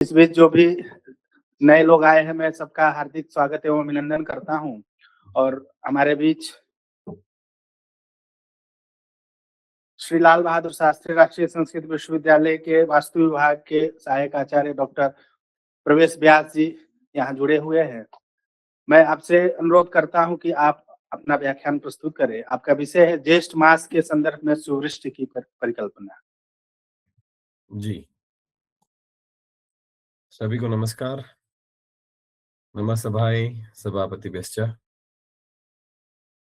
इस बीच जो भी नए लोग आए हैं, मैं सबका हार्दिक स्वागत एवं अभिनंदन करता हूँ और हमारे बीच श्री लाल बहादुर शास्त्री राष्ट्रीय संस्कृत विश्वविद्यालय के वास्तु विभाग के सहायक आचार्य डॉक्टर प्रवेश व्यास जी यहाँ जुड़े हुए हैं। मैं आपसे अनुरोध करता हूँ कि आप अपना व्याख्यान प्रस्तुत करें। आपका विषय है ज्येष्ठ मास के संदर्भ में सुवृष्टि की परिकल्पना। जी, सभी को नमस्कार। नमः सभायै सभापतिभ्यश्च।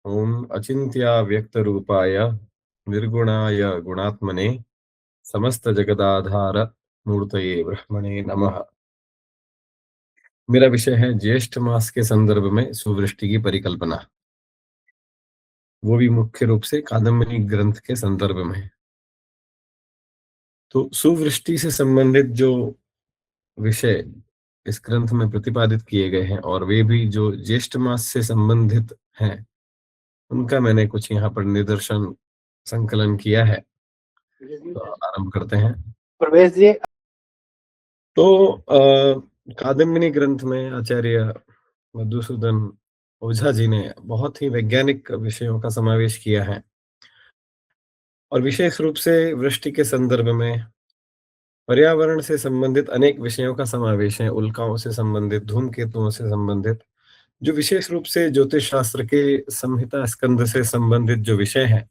ॐ अचिन्त्याव्यक्तरूपाय निर्गुणाय गुणात्मने समस्तजगदाधार मूर्तये ब्रह्मणे नमः। मेरा विषय है ज्येष्ठ मास के संदर्भ में सुवृष्टि की परिकल्पना, वो भी मुख्य रूप से कादम्बनी ग्रंथ के संदर्भ में। तो सुवृष्टि से संबंधित जो विषय इस ग्रंथ में प्रतिपादित किए गए हैं और वे भी जो ज्येष्ठ मास से संबंधित हैं, उनका मैंने कुछ यहाँ पर निदर्शन संकलन किया है। तो आरंभ करते हैं। प्रवेश जी, तो कादम्बिनी ग्रंथ में आचार्य मधुसूदन ओझा जी ने बहुत ही वैज्ञानिक विषयों का समावेश किया है और विशेष रूप से वृष्टि के संदर्भ में पर्यावरण से संबंधित अनेक विषयों का समावेश है। उल्काओं से संबंधित, धूमकेतुओं से संबंधित, जो विशेष रूप से ज्योतिष शास्त्र के संहिता स्कंद से संबंधित जो विषय है,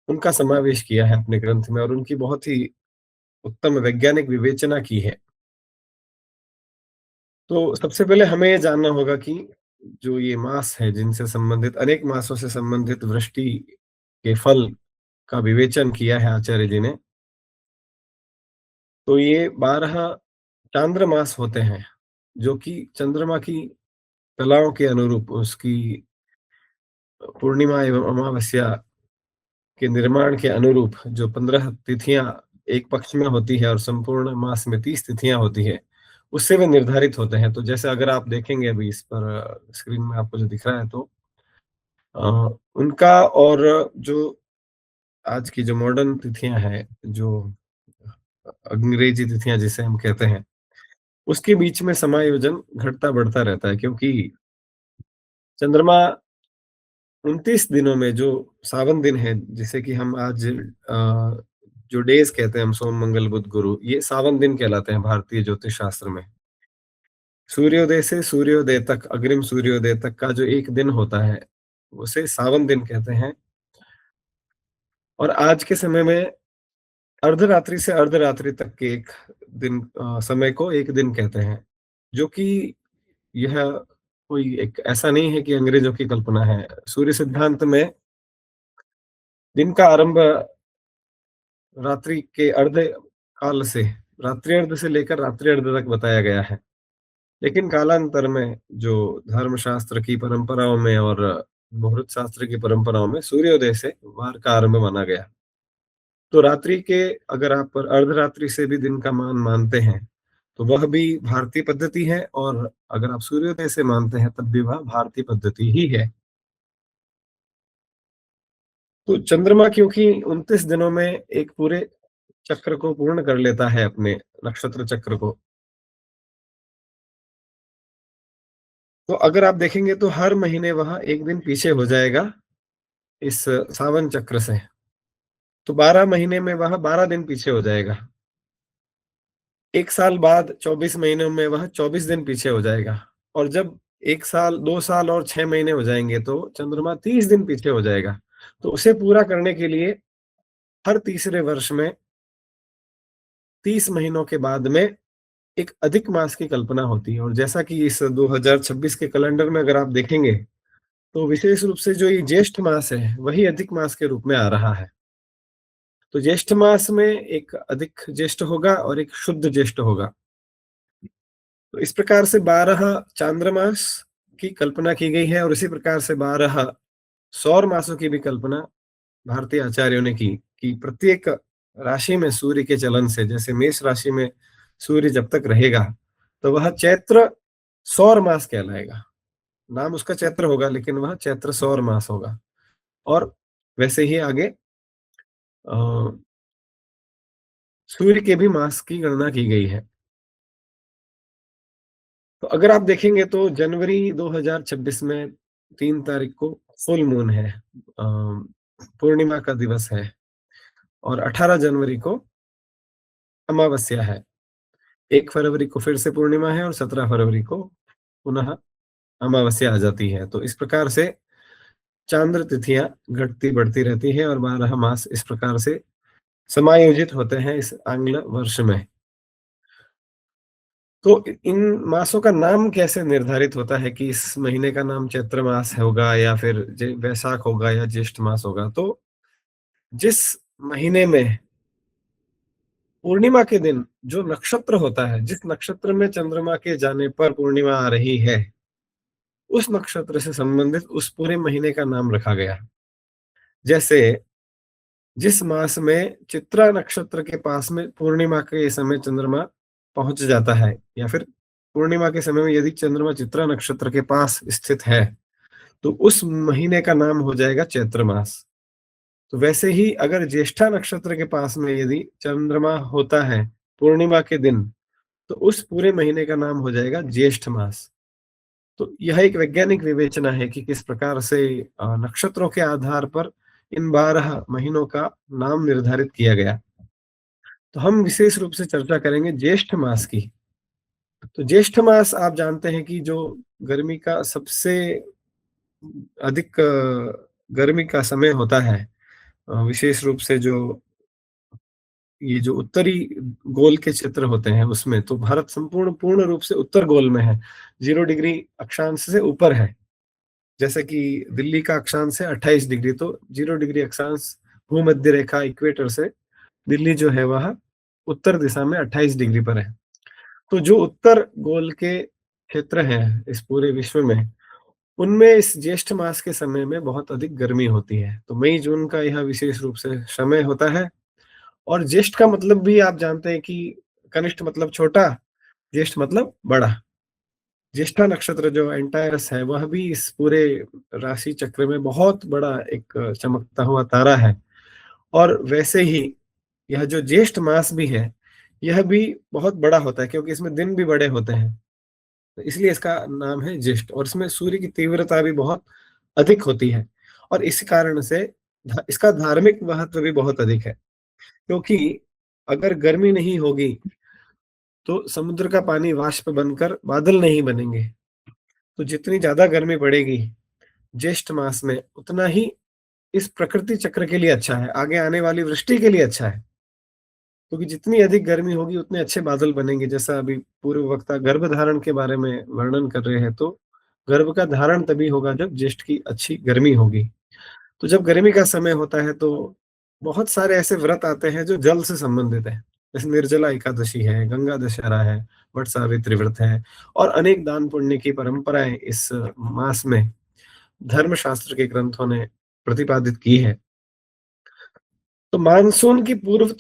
उनका समावेश किया है अपने ग्रंथ में और उनकी बहुत ही उत्तम वैज्ञानिक विवेचना की है। तो सबसे पहले हमें ये जानना होगा कि जो ये मास है, जिनसे संबंधित अनेक मासों से संबंधित वृष्टि के फल का विवेचन किया है आचार्य जी ने, तो ये 12 चांद्र मास होते हैं, जो कि चंद्रमा की कलाओं के अनुरूप उसकी पूर्णिमा एवं अमावस्या के निर्माण के अनुरूप जो 15 तिथियां एक पक्ष में होती है और संपूर्ण मास में 30 तिथियां होती है, उससे वे निर्धारित होते हैं। तो जैसे अगर आप देखेंगे अभी इस पर स्क्रीन में आपको जो दिख रहा है, तो उनका और जो आज की जो मॉडर्न तिथियां हैं, जो अंग्रेजी तिथियां जिसे हम कहते हैं, उसके बीच में समायोजन घटता बढ़ता रहता है, क्योंकि चंद्रमा 29 दिनों में जो सावन दिन है, जिसे कि हम आज जो डेज कहते हैं, हम सोम मंगल बुध गुरु, ये सावन दिन कहलाते हैं भारतीय ज्योतिष शास्त्र में। सूर्योदय से सूर्योदय तक, अग्रिम सूर्योदय तक का जो एक दिन होता है, उसे सावन दिन कहते हैं। और आज के समय में अर्धरात्रि से अर्धरात्रि तक के एक दिन समय को एक दिन कहते हैं, जो कि यह कोई एक ऐसा नहीं है कि अंग्रेजों की कल्पना है। सूर्य सिद्धांत में दिन का आरंभ रात्रि के अर्ध काल से, रात्रि अर्ध से लेकर रात्रि अर्ध तक बताया गया है। लेकिन कालांतर में जो धर्मशास्त्र की परंपराओं में और मुहूर्त शास्त्र की परंपराओं में सूर्योदय से वार का आरंभ माना गया। तो रात्रि के, अगर आप अर्धरात्रि से भी दिन का मान मानते हैं, तो वह भी भारतीय पद्धति है, और अगर आप सूर्योदय से मानते हैं तब भी वह भारतीय पद्धति ही है। तो चंद्रमा क्योंकि 29 दिनों में एक पूरे चक्र को पूर्ण कर लेता है, अपने नक्षत्र चक्र को, तो अगर आप देखेंगे तो हर महीने वह एक दिन पीछे हो जाएगा इस सावन चक्र से। तो 12 महीने में वह 12 दिन पीछे हो जाएगा। एक साल बाद 24 महीनों में वह 24 दिन पीछे हो जाएगा। और जब 1 साल, 2 साल और 6 महीने हो जाएंगे, तो चंद्रमा 30 दिन पीछे हो जाएगा। तो उसे पूरा करने के लिए हर तीसरे वर्ष में 30 महीनों के बाद में एक अधिक मास की कल्पना होती है। और जैसा कि इस 2026 के कैलेंडर में अगर आप देखेंगे, तो विशेष रूप से जो ये ज्येष्ठ मास है, वही अधिक मास के रूप में आ रहा है। तो ज्येष्ठ मास में एक अधिक ज्येष्ठ होगा और एक शुद्ध ज्येष्ठ होगा। तो इस प्रकार से 12 चांद्रमास की कल्पना की गई है, और इसी प्रकार से 12 सौर मासों की भी कल्पना भारतीय आचार्यों ने की, कि प्रत्येक राशि में सूर्य के चलन से, जैसे मेष राशि में सूर्य जब तक रहेगा, तो वह चैत्र सौर मास कहलाएगा। नाम उसका चैत्र होगा, लेकिन वह चैत्र सौर मास होगा। और वैसे ही आगे अ, सूर्य के भी मास की गणना की गई है। तो अगर आप देखेंगे तो जनवरी 2026 में 3 तारीख को फुल मून है, पूर्णिमा का दिवस है, और 18 जनवरी को अमावस्या है। 1 फरवरी को फिर से पूर्णिमा है और 17 फरवरी को पुनः अमावस्या आ जाती है। तो इस प्रकार से चांद्र तिथियां घटती बढ़ती रहती है और 12 मास इस प्रकार से समायोजित होते हैं इस आंग्ल वर्ष में। तो इन मासों का नाम कैसे निर्धारित होता है कि इस महीने का नाम चैत्र मास होगा या फिर वैशाख होगा या ज्येष्ठ मास होगा? तो जिस महीने में पूर्णिमा के दिन जो नक्षत्र होता है, जिस नक्षत्र में चंद्रमा के जाने पर पूर्णिमा आ रही है, उस नक्षत्र से संबंधित उस पूरे महीने का नाम रखा गया। जैसे जिस मास में चित्रा नक्षत्र के पास में पूर्णिमा के समय चंद्रमा पहुंच जाता है, या फिर पूर्णिमा के समय में यदि चंद्रमा चित्रा नक्षत्र के पास स्थित है, तो उस महीने का नाम हो जाएगा चैत्र मास। तो वैसे ही अगर ज्येष्ठा नक्षत्र के पास में यदि चंद्रमा होता है पूर्णिमा के दिन, तो उस पूरे महीने का नाम हो जाएगा ज्येष्ठ मास। तो यह एक वैज्ञानिक विवेचना है कि किस प्रकार से नक्षत्रों के आधार पर इन 12 महीनों का नाम निर्धारित किया गया। तो हम विशेष रूप से चर्चा करेंगे ज्येष्ठ मास की। तो ज्येष्ठ मास आप जानते हैं कि जो गर्मी का सबसे अधिक गर्मी का समय होता है, विशेष रूप से जो ये जो उत्तरी गोल के क्षेत्र होते हैं उसमें, तो भारत संपूर्ण पूर्ण रूप से उत्तर गोल में है, 0 डिग्री अक्षांश से ऊपर है। जैसे कि दिल्ली का अक्षांश है 28 डिग्री, तो 0 डिग्री अक्षांश भूमध्य रेखा इक्वेटर से दिल्ली जो है वह उत्तर दिशा में 28 डिग्री पर है। तो जो उत्तर गोल के क्षेत्र हैं इस पूरे विश्व में, उनमें इस ज्येष्ठ मास के समय में बहुत अधिक गर्मी होती है। तो मई जून का यह विशेष रूप से समय होता है। और ज्येष्ठ का मतलब भी आप जानते हैं कि कनिष्ठ मतलब छोटा, ज्येष्ठ मतलब बड़ा। ज्येष्ठा नक्षत्र जो एंटायरस है वह भी इस पूरे राशि चक्र में बहुत बड़ा एक चमकता हुआ तारा है। और वैसे ही यह जो ज्येष्ठ मास भी है, यह भी बहुत बड़ा होता है क्योंकि इसमें दिन भी बड़े होते हैं। तो इसलिए इसका नाम है ज्येष्ठ, और इसमें सूर्य की तीव्रता भी बहुत अधिक होती है। और इस कारण से इसका धार्मिक महत्व भी बहुत अधिक है, क्योंकि अगर गर्मी नहीं होगी तो समुद्र का पानी वाष्प बनकर बादल नहीं बनेंगे। तो जितनी ज्यादा गर्मी पड़ेगी ज्येष्ठ मास में, उतना ही इस प्रकृति चक्र के लिए अच्छा है, आगे आने वाली वृष्टि के लिए अच्छा है। क्योंकि जितनी अधिक गर्मी होगी उतने अच्छे बादल बनेंगे। जैसा अभी पूर्व वक्ता गर्भ धारण के बारे में वर्णन कर रहे हैं, तो गर्भ का धारण तभी होगा जब ज्येष्ठ की अच्छी गर्मी होगी। तो जब गर्मी का समय होता है तो बहुत सारे ऐसे व्रत आते हैं जो जल से संबंधित है। जैसे निर्जला एकादशी है, गंगा दशहरा है, वट सावित्री व्रत है, और अनेक दान पुण्य की परंपराएं इस मास में धर्मशास्त्र के ग्रंथों ने प्रतिपादित की है। तो मानसून की पूर्व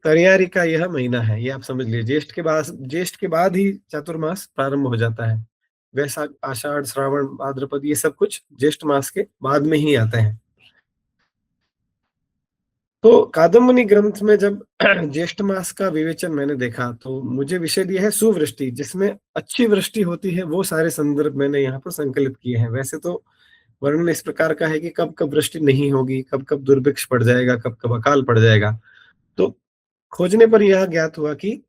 तैयारी का यह महीना है, ये आप समझ लीजिए। ज्येष्ठ के बाद ही चातुर्मास प्रारंभ हो जाता है। वैशाख, आषाढ़, श्रावण, भाद्रपद, ये सब कुछ ज्येष्ठ मास के बाद में ही आते हैं। तो कादम्बनी ग्रंथ में जब ज्येष्ठ मास का विवेचन मैंने देखा, तो मुझे विषय दिया है सुवृष्टि, जिसमें अच्छी वृष्टि होती है। वो सारे संदर्भ मैंने यहाँ पर संकलित किए हैं। वैसे तो वर्णन इस प्रकार का है कि कब कब वृष्टि नहीं होगी, कब कब दुर्भिक्ष पड़ जाएगा, कब कब अकाल पड़ जाएगा। तो खोजने पर यह ज्ञात हुआ कि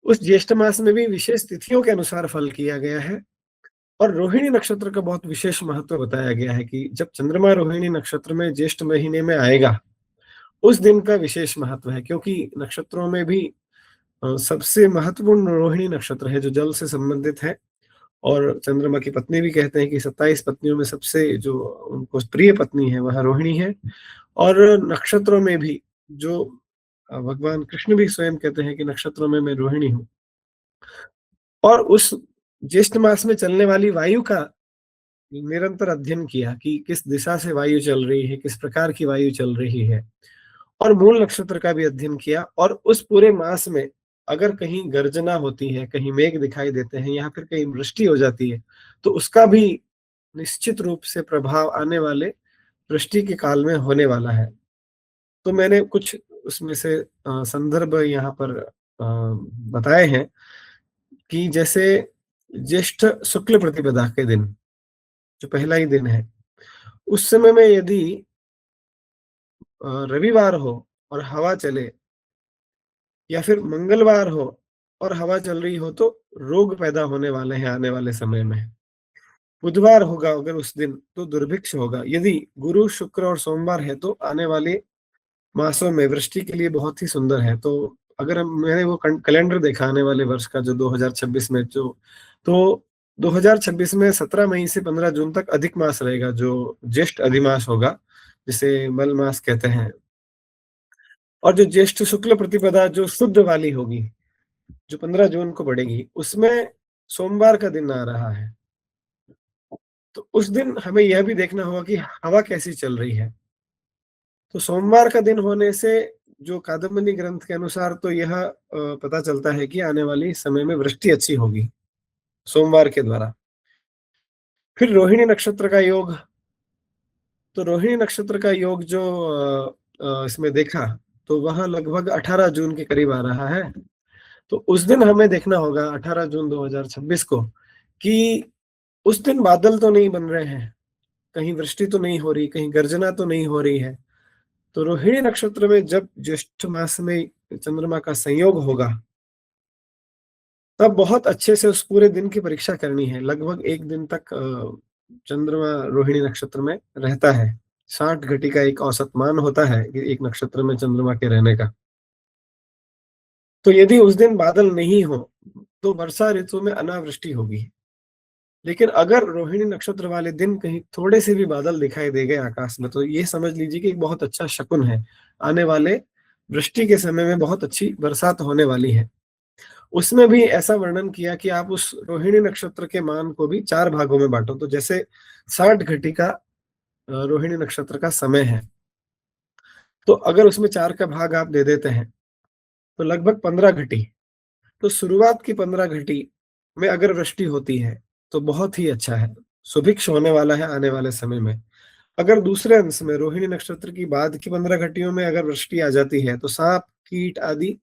उस ज्येष्ठ मास में भी विशेष तिथियों के अनुसार फल किया गया है। और रोहिणी नक्षत्र का बहुत विशेष महत्व बताया गया है कि जब चंद्रमा रोहिणी नक्षत्र में ज्येष्ठ महीने में आएगा, उस दिन का विशेष महत्व है। क्योंकि नक्षत्रों में भी सबसे महत्वपूर्ण रोहिणी नक्षत्र है जो जल से संबंधित है। और चंद्रमा की पत्नी भी कहते हैं कि 27 पत्नियों में सबसे जो उनको प्रिय पत्नी है वह रोहिणी है। और नक्षत्रों में भी जो भगवान कृष्ण भी स्वयं कहते हैं कि नक्षत्रों में मैं रोहिणी हूँ। और उस ज्येष्ठ मास में चलने वाली वायु का निरंतर अध्ययन किया कि किस दिशा से वायु चल रही है, किस प्रकार की वायु चल रही है। और मूल नक्षत्र का भी अध्ययन किया। और उस पूरे मास में अगर कहीं गर्जना होती है, कहीं मेघ दिखाई देते हैं, या फिर कहीं वृष्टि हो जाती है, तो उसका भी निश्चित रूप से प्रभाव आने वाले वृष्टि के काल में होने वाला है। तो मैंने कुछ उसमें से संदर्भ यहाँ पर बताए हैं कि जैसे ज्येष्ठ शुक्ल प्रतिपदा के दिन, जो पहला ही दिन है, उस समय में यदि रविवार हो और हवा चले, या फिर मंगलवार हो और हवा चल रही हो, तो रोग पैदा होने वाले हैं आने वाले समय में। बुधवार होगा अगर उस दिन, तो दुर्भिक्ष होगा। यदि गुरु, शुक्र और सोमवार है, तो आने वाले मासों में वृष्टि के लिए बहुत ही सुंदर है। तो अगर मैंने वो कैलेंडर देखा आने वाले वर्ष का, जो 2026 में, जो तो 2026 में 17 मई से 15 जून तक अधिक मास रहेगा, जो ज्येष्ठ अधिमास होगा, जिसे मल मास कहते हैं। और जो ज्येष्ठ शुक्ल प्रतिपदा जो शुद्ध वाली होगी, जो 15 जून को पड़ेगी, उसमें सोमवार का दिन आ रहा है। तो उस दिन हमें यह भी देखना होगा कि हवा कैसी चल रही है। तो सोमवार का दिन होने से जो कादम्बिनी ग्रंथ के अनुसार, तो यह पता चलता है कि आने वाली समय में वृष्टि अच्छी होगी सोमवार के द्वारा। फिर रोहिणी नक्षत्र का योग, तो रोहिणी नक्षत्र का योग जो इसमें देखा, तो वह लगभग 18 जून के करीब आ रहा है। तो उस दिन हमें देखना होगा 18 जून 2026 को, कि उस दिन बादल तो नहीं बन रहे हैं, कहीं वृष्टि तो नहीं हो रही, कहीं गर्जना तो नहीं हो रही है। तो रोहिणी नक्षत्र में जब ज्येष्ठ मास में चंद्रमा का संयोग होगा, तब बहुत अच्छे से उस पूरे दिन की परीक्षा करनी है। लगभग 1 दिन तक चंद्रमा रोहिणी नक्षत्र में रहता है। 60 घटी का एक औसत मान होता है कि एक नक्षत्र में चंद्रमा के रहने का। तो यदि उस दिन बादल नहीं हो, तो वर्षा ऋतु में अनावृष्टि होगी। लेकिन अगर रोहिणी नक्षत्र वाले दिन कहीं थोड़े से भी बादल दिखाई दे गए आकाश में, तो ये समझ लीजिए कि एक बहुत अच्छा शकुन है। आने वाले वृष्टि के समय में बहुत अच्छी बरसात होने वाली है। उसमें भी ऐसा वर्णन किया कि आप उस रोहिणी नक्षत्र के मान को भी 4 भागों में बांटो। तो जैसे 60 घटी का रोहिणी नक्षत्र का समय है, तो अगर उसमें 4 का भाग आप दे देते हैं, तो लगभग 15 घटी। तो शुरुआत की 15 घटी में अगर वृष्टि होती है, तो बहुत ही अच्छा है, सुभिक्ष होने वाला है आने वाले समय में। अगर दूसरे अंश में रोहिणी नक्षत्र की बाद की 15 घटियों में अगर वृष्टि आ जाती है, तो सांप, कीट आदि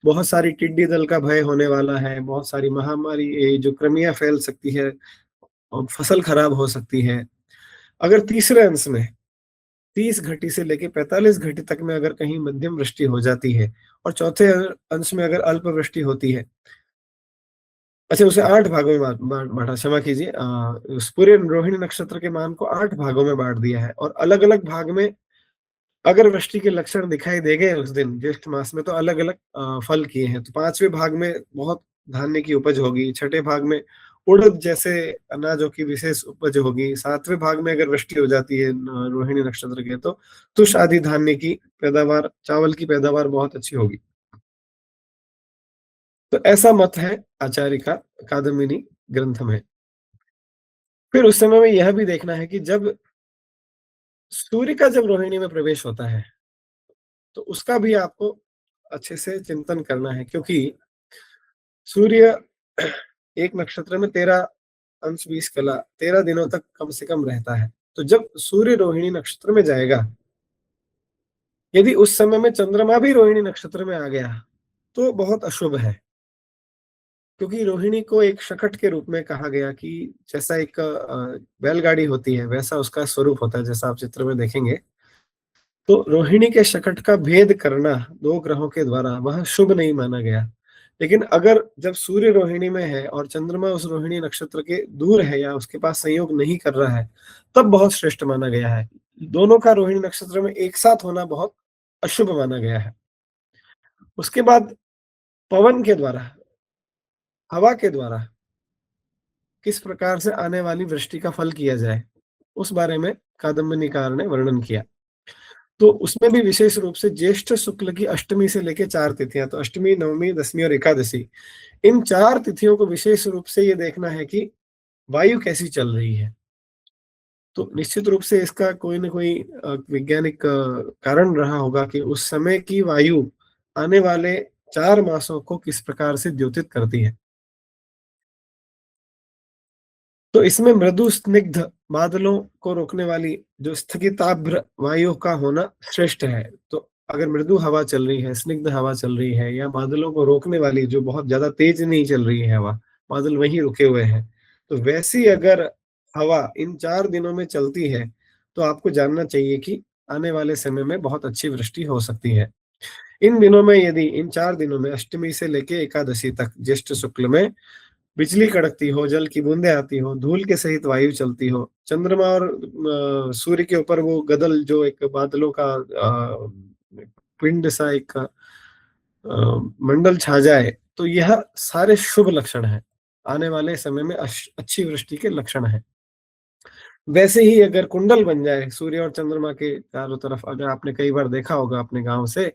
बहुत सारी टिड्डी दल का भय होने वाला है, बहुत सारी महामारी, जो कृमियां फैल सकती है और फसल खराब हो सकती है। अगर तीसरे अंश में 30 घटी से लेके 45 घटी तक में अगर कहीं मध्यम वृष्टि हो जाती है, और चौथे अंश में अगर अल्प वृष्टि होती है, अच्छा, उसे 8 भागों में बाँटा, क्षमा कीजिए, उस पूरे रोहिणी नक्षत्र के मान को 8 भागों में बाँट दिया है, और अलग-अलग भाग में अगर वृष्टि के लक्षण दिखाई दे गए उस दिन ज्येष्ठ मास में, तो अलग-अलग फल किए हैं। तो 5वें भाग में बहुत धान्य की उपज होगी, छठे भाग में उड़द जैसे अनाजों की विशेष उपज होगी, 7वें भाग में अगर वृष्टि हो जाती है रोहिणी नक्षत्र के, तो तुष आदि धान्य की पैदावार, चावल की पैदावार बहुत अच्छी होगी। तो ऐसा मत है आचार्य का कादम्बिनी ग्रंथ में। फिर उस समय में यह भी देखना है कि जब सूर्य का जब रोहिणी में प्रवेश होता है, तो उसका भी आपको अच्छे से चिंतन करना है, क्योंकि सूर्य एक नक्षत्र में 13 अंश 20 कला 13 दिनों तक कम से कम रहता है। तो जब सूर्य रोहिणी नक्षत्र में जाएगा, यदि उस समय में चंद्रमा भी रोहिणी नक्षत्र में आ गया, तो बहुत अशुभ है। क्योंकि रोहिणी को एक शकट के रूप में कहा गया, कि जैसा एक बैलगाड़ी होती है, वैसा उसका स्वरूप होता है, जैसा आप चित्र में देखेंगे। तो रोहिणी के शकट का भेद करना 2 ग्रहों के द्वारा वह शुभ नहीं माना गया। लेकिन अगर जब सूर्य रोहिणी में है और चंद्रमा उस रोहिणी नक्षत्र के दूर है या उसके पास संयोग नहीं कर रहा है, तब बहुत श्रेष्ठ माना गया है। दोनों का रोहिणी नक्षत्र में एक साथ होना बहुत अशुभ माना गया है। उसके बाद पवन के द्वारा, हवा के द्वारा किस प्रकार से आने वाली वृष्टि का फल किया जाए, उस बारे में कादम्बिनीकार ने वर्णन किया। तो उसमें भी विशेष रूप से ज्येष्ठ शुक्ल की अष्टमी से लेके 4 तिथियां, तो अष्टमी, नवमी, दसवीं और एकादशी, इन 4 तिथियों को विशेष रूप से ये देखना है कि वायु कैसी चल रही है। तो निश्चित रूप से इसका कोई न कोई वैज्ञानिक कारण रहा होगा कि उस समय की वायु आने वाले 4 मासों को किस प्रकार से द्योतित करती है। तो इसमें मृदु स्निग्ध बादलों को रोकने वाली जो स्थगिताभ्र वायु का होना श्रेष्ठ है। तो अगर मृदु हवा चल रही है, स्निग्ध हवा चल रही है, या बादलों को रोकने वाली जो बहुत ज्यादा तेज नहीं चल रही है हवा, बादल वहीं रुके हुए हैं। तो वैसी अगर हवा इन 4 दिनों में चलती है, तो आपको जानना चाहिए कि आने वाले समय में बहुत अच्छी वृष्टि हो सकती है। इन दिनों में यदि इन 4 दिनों में अष्टमी से लेके एकादशी तक ज्येष्ठ शुक्ल में बिजली कड़कती हो, जल की बूंदें आती हो, धूल के सहित वायु चलती हो, चंद्रमा और सूर्य के ऊपर वो गदल जो एक बादलों का पिंड सा एक मंडल छा जाए, तो यह सारे शुभ लक्षण हैं। आने वाले समय में अच्छी वृष्टि के लक्षण हैं। वैसे ही अगर कुंडल बन जाए सूर्य और चंद्रमा के चारों तरफ, अगर आपने कई बार देखा होगा अपने गाँव से,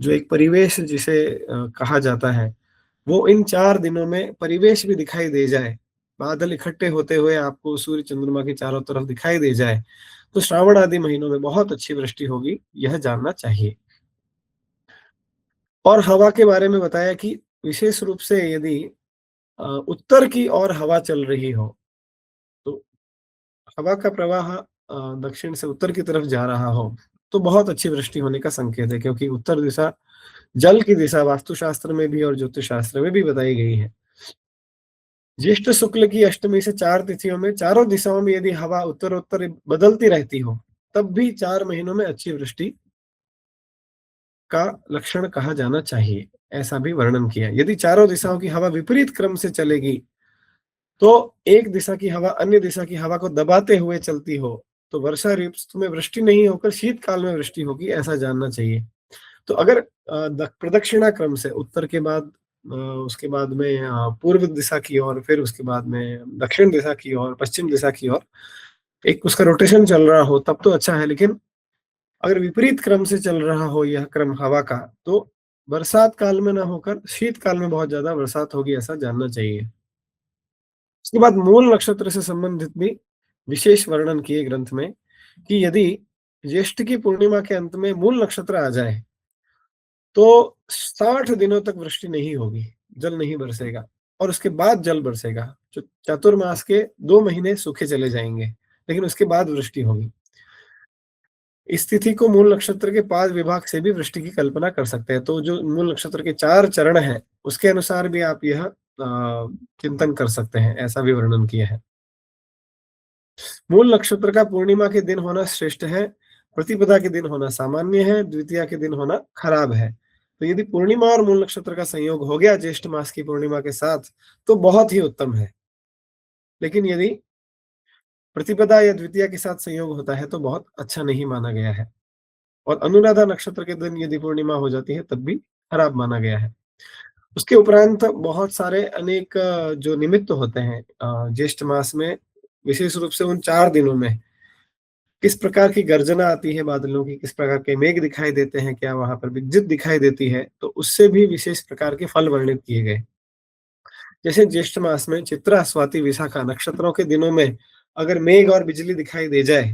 जो एक परिवेश जिसे कहा जाता है, वो इन 4 दिनों में परिवेश भी दिखाई दे जाए, बादल इकट्ठे होते हुए आपको सूर्य चंद्रमा के चारों तरफ दिखाई दे जाए, तो श्रावण आदि महीनों में बहुत अच्छी वृष्टि होगी, यह जानना चाहिए। और हवा के बारे में बताया कि विशेष रूप से यदि उत्तर की ओर हवा चल रही हो, तो हवा का प्रवाह दक्षिण से उत्तर की तरफ जा रहा हो, तो बहुत अच्छी वृष्टि होने का संकेत है, क्योंकि उत्तर दिशा जल की दिशा वास्तुशास्त्र में भी और ज्योतिष शास्त्र में भी बताई गई है। ज्येष्ठ शुक्ल की अष्टमी से 4 तिथियों में चारों दिशाओं में यदि हवा उत्तर-उत्तर बदलती रहती हो, तब भी 4 महीनों में अच्छी वृष्टि का लक्षण कहा जाना चाहिए, ऐसा भी वर्णन किया। यदि चारों दिशाओं की हवा विपरीत क्रम से चलेगी, तो एक दिशा की हवा अन्य दिशा की हवा को दबाते हुए चलती हो, तो वर्षा ऋतु में वृष्टि नहीं होकर शीतकाल में वृष्टि होगी, ऐसा जानना चाहिए। तो अगर प्रदक्षिणा क्रम से उत्तर के बाद उसके बाद में पूर्व दिशा की ओर, फिर उसके बाद में दक्षिण दिशा की ओर, पश्चिम दिशा की ओर एक उसका रोटेशन चल रहा हो, तब तो अच्छा है। लेकिन अगर विपरीत क्रम से चल रहा हो यह क्रम हवा का, तो बरसात काल में ना होकर शीतकाल में बहुत ज्यादा बरसात होगी, ऐसा जानना चाहिए। उसके बाद मूल नक्षत्र से संबंधित भी विशेष वर्णन किए ग्रंथ में कि यदि ज्येष्ठ की पूर्णिमा के अंत में मूल नक्षत्र आ जाए, तो 60 दिनों तक वृष्टि नहीं होगी, जल नहीं बरसेगा, और उसके बाद जल बरसेगा। चातुर्मास के 2 महीने सूखे चले जाएंगे, लेकिन उसके बाद वृष्टि होगी। इस तिथि को मूल नक्षत्र के 5 विभाग से भी वृष्टि की कल्पना कर सकते हैं। तो जो मूल नक्षत्र के 4 चरण हैं, उसके अनुसार भी आप यह चिंतन कर सकते हैं, ऐसा भी वर्णन किया है। मूल नक्षत्र का पूर्णिमा के दिन होना श्रेष्ठ है, प्रतिपदा के दिन होना सामान्य है, द्वितीया के दिन होना खराब है। तो यदि पूर्णिमा और मूल नक्षत्र का संयोग हो गया ज्येष्ठ मास की पूर्णिमा के साथ, तो बहुत ही उत्तम है। लेकिन यदि प्रतिपदा या द्वितीया के साथ संयोग होता है, तो बहुत अच्छा नहीं माना गया है। और अनुराधा नक्षत्र के दिन यदि पूर्णिमा हो जाती है, तब भी खराब माना गया है। उसके उपरांत बहुत सारे अनेक जो निमित्त होते हैं ज्येष्ठ मास में, विशेष रूप से उन 4 दिनों में किस प्रकार की गर्जना आती है बादलों की, किस प्रकार के मेघ दिखाई देते हैं, क्या वहां पर विद्युत दिखाई देती है, तो उससे भी विशेष प्रकार के फल वर्णित किए गए। जैसे ज्येष्ठ मास में चित्रा, स्वाति, विशाखा नक्षत्रों के दिनों में अगर मेघ और बिजली दिखाई दे जाए,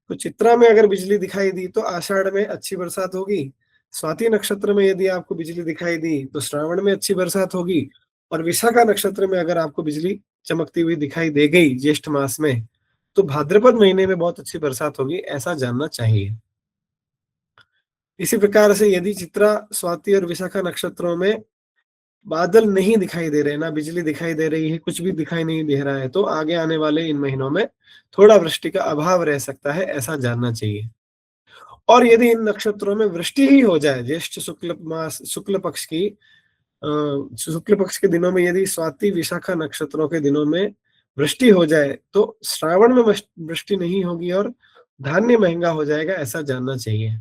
तो चित्रा में अगर बिजली दिखाई दी तो आषाढ़ में अच्छी बरसात होगी। स्वाति नक्षत्र में यदि आपको बिजली दिखाई दी तो श्रावण में अच्छी बरसात होगी। और विशाखा नक्षत्र में अगर आपको बिजली चमकती हुई दिखाई दे गई ज्येष्ठ मास में, तो भाद्रपद महीने में बहुत अच्छी बरसात होगी, ऐसा जानना चाहिए। इसी प्रकार से यदि चित्रा, स्वाति और विशाखा नक्षत्रों में बादल नहीं दिखाई दे रहे, ना बिजली दिखाई दे रही है, कुछ भी दिखाई नहीं दे रहा है, तो आगे आने वाले इन महीनों में थोड़ा वृष्टि का अभाव रह सकता है, ऐसा जानना चाहिए। और यदि इन नक्षत्रों में वृष्टि ही हो जाए, ज्येष्ठ शुक्ल पक्ष के दिनों में यदि स्वाति, विशाखा नक्षत्रों के दिनों में वृष्टि हो जाए, तो श्रावण में वृष्टि नहीं होगी और धान्य महंगा हो जाएगा, ऐसा जानना चाहिए।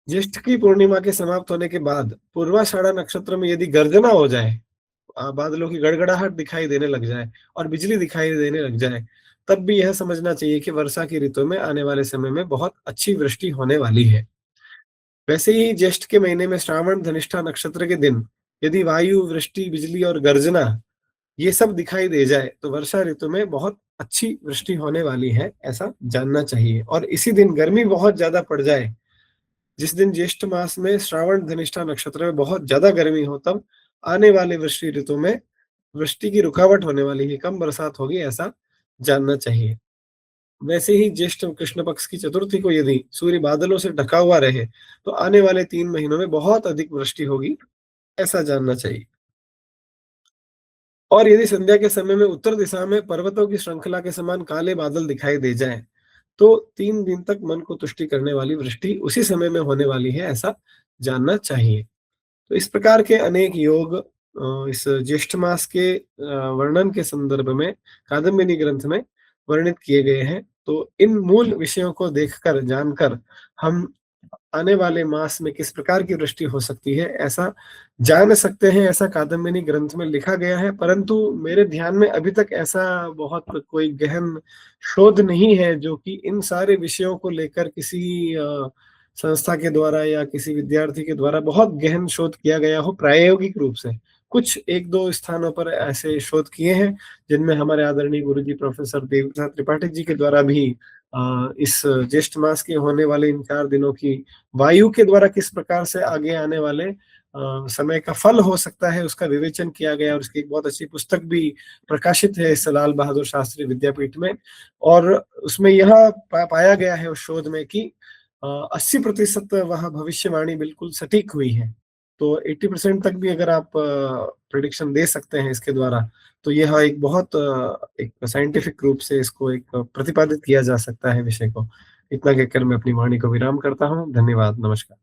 ज्येष्ठ की पूर्णिमा के समाप्त होने के बाद पूर्वाषाढ़ा नक्षत्र में यदि गर्जना हो जाए, बादलों की गड़गड़ाहट दिखाई देने लग जाए और बिजली दिखाई देने लग जाए, तब भी यह समझना चाहिए कि वर्षा की ऋतु में आने वाले समय में बहुत अच्छी वृष्टि होने वाली है। वैसे ही ज्येष्ठ के महीने में श्रावण धनिष्ठा नक्षत्र के दिन यदि वायु, वृष्टि, बिजली और गर्जना ये सब दिखाई दे जाए, तो वर्षा ऋतु में बहुत अच्छी वृष्टि होने वाली है, ऐसा जानना चाहिए। और इसी दिन गर्मी बहुत ज्यादा पड़ जाए, जिस दिन ज्येष्ठ मास में श्रावण धनिष्ठा नक्षत्र में बहुत ज्यादा गर्मी हो, तब आने वाले वृष्टि ऋतु में वृष्टि की रुकावट होने वाली है, कम बरसात होगी, ऐसा जानना चाहिए। वैसे ही ज्येष्ठ कृष्ण पक्ष की चतुर्थी को यदि सूर्य बादलों से ढका हुआ रहे, तो आने वाले 3 महीनों में बहुत अधिक वृष्टि होगी, ऐसा जानना चाहिए। और यदि संध्या के समय में उत्तर दिशा में पर्वतों की श्रृंखला के समान काले बादल दिखाई दे जाएं, तो 3 दिन तक मन को तुष्टि करने वाली वृष्टि उसी समय में होने वाली है, ऐसा जानना चाहिए। तो इस प्रकार के अनेक योग इस ज्येष्ठ मास के वर्णन के संदर्भ में कादम्बिनी ग्रंथ में वर्णित किए गए हैं। तो इन मूल विषयों को देखकर, जानकर हम आने वाले मास में किस प्रकार की वृष्टि हो सकती है, ऐसा जान सकते हैं, ऐसा कादम्बिनी ग्रंथ में लिखा गया है। परंतु मेरे ध्यान में अभी तक ऐसा बहुत कोई गहन शोध नहीं है जो कि इन सारे विषयों को लेकर किसी संस्था के द्वारा या किसी विद्यार्थी के द्वारा बहुत गहन शोध किया गया हो प्रायोगिक रूप से। कुछ 1-2 स्थानों पर ऐसे शोध किए हैं, जिनमें हमारे आदरणीय गुरुजी प्रोफेसर देवप्रसाद त्रिपाठी जी के द्वारा भी इस ज्येष्ठ मास के होने वाले इन 4 दिनों की वायु के द्वारा किस प्रकार से आगे आने वाले समय का फल हो सकता है, उसका विवेचन किया गया और उसकी एक बहुत अच्छी पुस्तक भी प्रकाशित है इस लाल बहादुर शास्त्री विद्यापीठ में। और उसमें यह पाया गया है उस शोध में कि 80% वह भविष्यवाणी बिल्कुल सटीक हुई है। तो 80% तक भी अगर आप प्रेडिक्शन दे सकते हैं इसके द्वारा, तो यह एक बहुत एक साइंटिफिक रूप से इसको एक प्रतिपादित किया जा सकता है विषय को। इतना कहकर मैं अपनी वाणी को विराम करता हूँ। धन्यवाद, नमस्कार।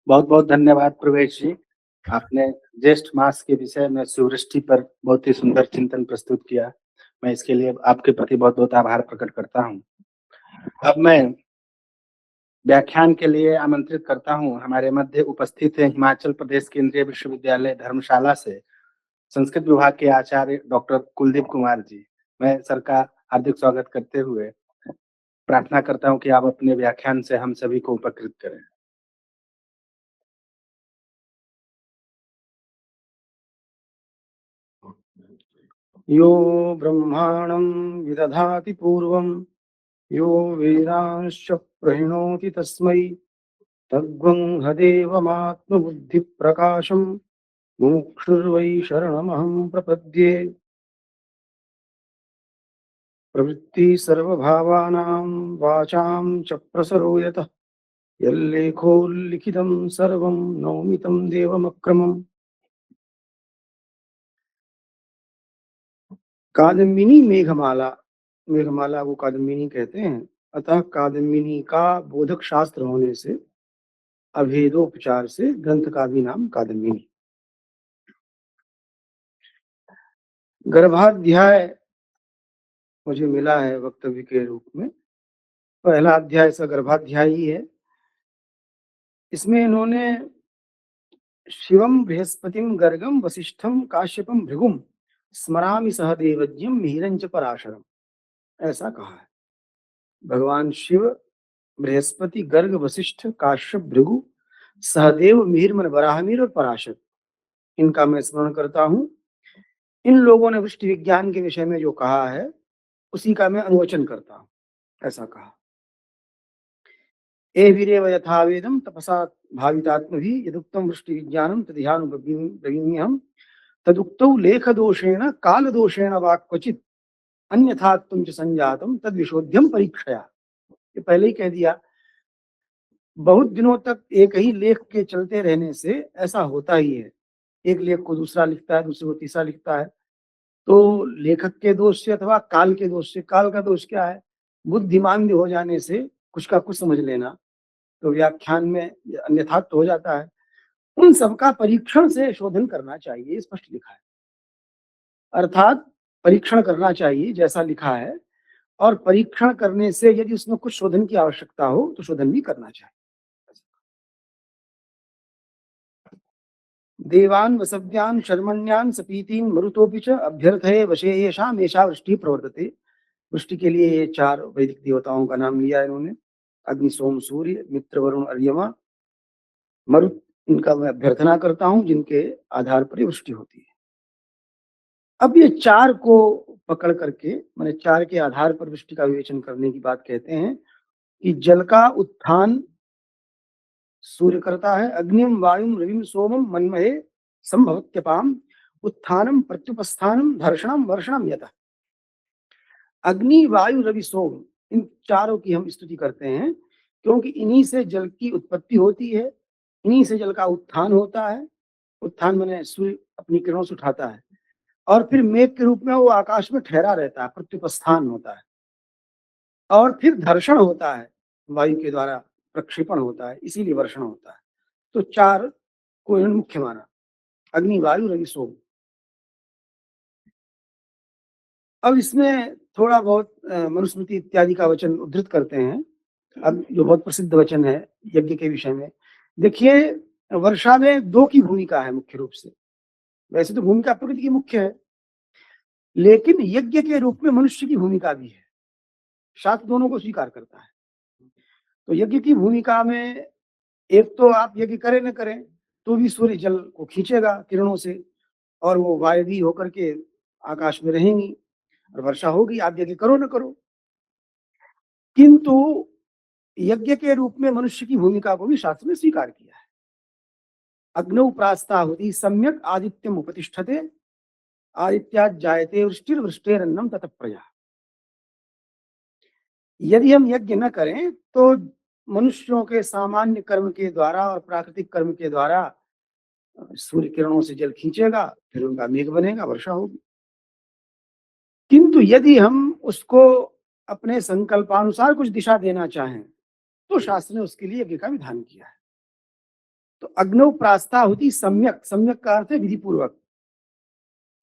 बहुत बहुत धन्यवाद प्रवेश जी। आपने ज्येष्ठ मास के विषय में सुवृष्टि पर बहुत ही सुंदर चिंतन प्रस्तुत किया। मैं इसके लिए आपके प्रति बहुत बहुत आभार प्रकट करता हूँ। अब मैं व्याख्यान के लिए आमंत्रित करता हूँ, हमारे मध्य उपस्थित है हिमाचल प्रदेश केंद्रीय विश्वविद्यालय धर्मशाला से संस्कृत विभाग के आचार्य डॉक्टर कुलदीप कुमार जी। मैं सर का हार्दिक स्वागत करते हुए प्रार्थना करता हूँ कि आप अपने व्याख्यान से हम सभी को उपकृत करें। यो ब्रह्माणं विदधाति पूर्वं यो वेदांश्च प्रणोति तस्मै तद्वं हदेवमात्मबुद्धिप्रकाशं मुमुक्षुर्वै शरणमहं प्रपद्ये। प्रवृत्ति सर्वभावानां वाचां च प्रसरो यतः यल्लेखोल्लिखितं सर्वं नौमितं देवमक्रमम्। कादम्बिनी मेघमाला, मेघमाला को कादम्बिनी कहते हैं। अतः कादम्बिनी का बोधक शास्त्र होने से अभेदोपचार से ग्रंथ का भी नाम कादम्बिनी। गर्भाध्याय मुझे मिला है वक्तव्य के रूप में। पहला अध्याय सा गर्भाध्याय ही है। इसमें इन्होंने शिवम बृहस्पतिम गर्गम वसिष्ठम काश्यपम भृगुम स्मरामि सहदेवज्ञम मिहिरंच पराशरम, ऐसा कहा है। भगवान शिव, बृहस्पति, गर्ग, वशिष्ठ, काश्यप, भृगु, सहदेव, मिहिर वराहमिहिर और पराशर, इनका मैं स्मरण करता हूँ। इन लोगों ने वृष्टि विज्ञान के विषय में जो कहा है उसी का मैं अनुवचन करता हूँ। ऐसा कहा, एभिरेव यथा वेदं तपसा भावितात्मभिः यदुक्तं वृष्टि विज्ञानं तदिहानुब्रवीम्यहम् तदुक्तौ लेखदोषेण कालदोषेण वा क्वचित् अन्यथा त्वं च संजातं तद्विशोध्यं परीक्षया। ये पहले ही कह दिया। बहुत दिनों तक एक ही लेख के चलते रहने से ऐसा होता ही है। एक लेख को दूसरा लिखता है, दूसरे को तीसरा लिखता है। तो लेखक के दोष से अथवा काल के दोष से, काल का दोष क्या है? बुद्धिमान हो जाने से कुछ का कुछ समझ लेना, तो व्याख्यान में अन्यथा तो हो जाता है। उन सबका परीक्षण से शोधन करना चाहिए, स्पष्ट लिखा है। अर्थात परीक्षण करना चाहिए जैसा लिखा है, और परीक्षण करने से यदि उसमें कुछ शोधन की आवश्यकता हो तो शोधन भी करना चाहिए। देवान् वसव्यान् शर्मण्यान् सपीतीन् मरुतोऽपि च अभ्यर्थये वशे येषाम् एषा वृष्टि प्रवर्तते। वृष्टि के लिए ये 4 वैदिक देवताओं का नाम लिया इन्होंने। अग्नि, सोम, सूर्य, मित्र, वरुण, अर्यमा, मरुत, इनका मैं अभ्यर्थना करता हूं जिनके आधार पर वृष्टि होती है। अब ये 4 को पकड़ करके, मैंने 4 के आधार पर वृष्टि का विवेचन करने की बात कहते हैं कि जल का उत्थान सूर्य करता है। अग्निम वायुम रविम सोमम मन्महे संभवत्यपाम उत्थानम प्रत्युपस्थानम धर्षणम वर्षणम यतः। अग्नि, वायु, रवि, सोम, इन चारों की हम स्तुति करते हैं क्योंकि इन्हीं से जल की उत्पत्ति होती है इन्हीं से जल का उत्थान होता है। उत्थान माने सूर्य अपनी किरणों से उठाता है और फिर मेघ के रूप में वो आकाश में ठहरा रहता है, प्रत्युपस्थान होता है और फिर धर्षण होता है, वायु के द्वारा प्रक्षेपण होता है, इसीलिए वर्षण होता है। तो 4 को इन्होंने मुख्य माना, अग्नि, वायु, रवि, सोम। अब इसमें थोड़ा बहुत मनुस्मृति इत्यादि का वचन उद्धृत करते हैं। अब जो बहुत प्रसिद्ध वचन है यज्ञ के विषय में, देखिए वर्षा में 2 की भूमिका है मुख्य रूप से। वैसे तो भूमिका प्रकृति की मुख्य है, लेकिन यज्ञ के रूप में मनुष्य की भूमिका भी है। शास्त्र दोनों को स्वीकार करता है। तो यज्ञ की भूमिका में एक तो आप यज्ञ करें न करें तो भी सूर्य जल को खींचेगा किरणों से और वो वायवी होकर के आकाश में रहेंगी और वर्षा होगी, आप यज्ञ करो न करो। किंतु यज्ञ के रूप में मनुष्य की भूमिका को भी शास्त्र ने स्वीकार किया है। अग्नौ प्रास्ताहुति सम्यक आदित्यम उपतिष्ठते आदित्यात् जायते वृष्टिर्वृष्टेरन्नम ततः प्रजा। यदि हम यज्ञ न करें तो मनुष्यों के सामान्य कर्म के द्वारा और प्राकृतिक कर्म के द्वारा सूर्य किरणों से जल खींचेगा, फिर उनका मेघ बनेगा, वर्षा होगी। किंतु यदि हम उसको अपने संकल्पानुसार कुछ दिशा देना चाहें तो शास्त्र ने उसके लिए यज्ञ का विधान किया है। तो अग्नौ प्रास्ताहुति सम्यक, सम्यक का अर्थ है विधि पूर्वक,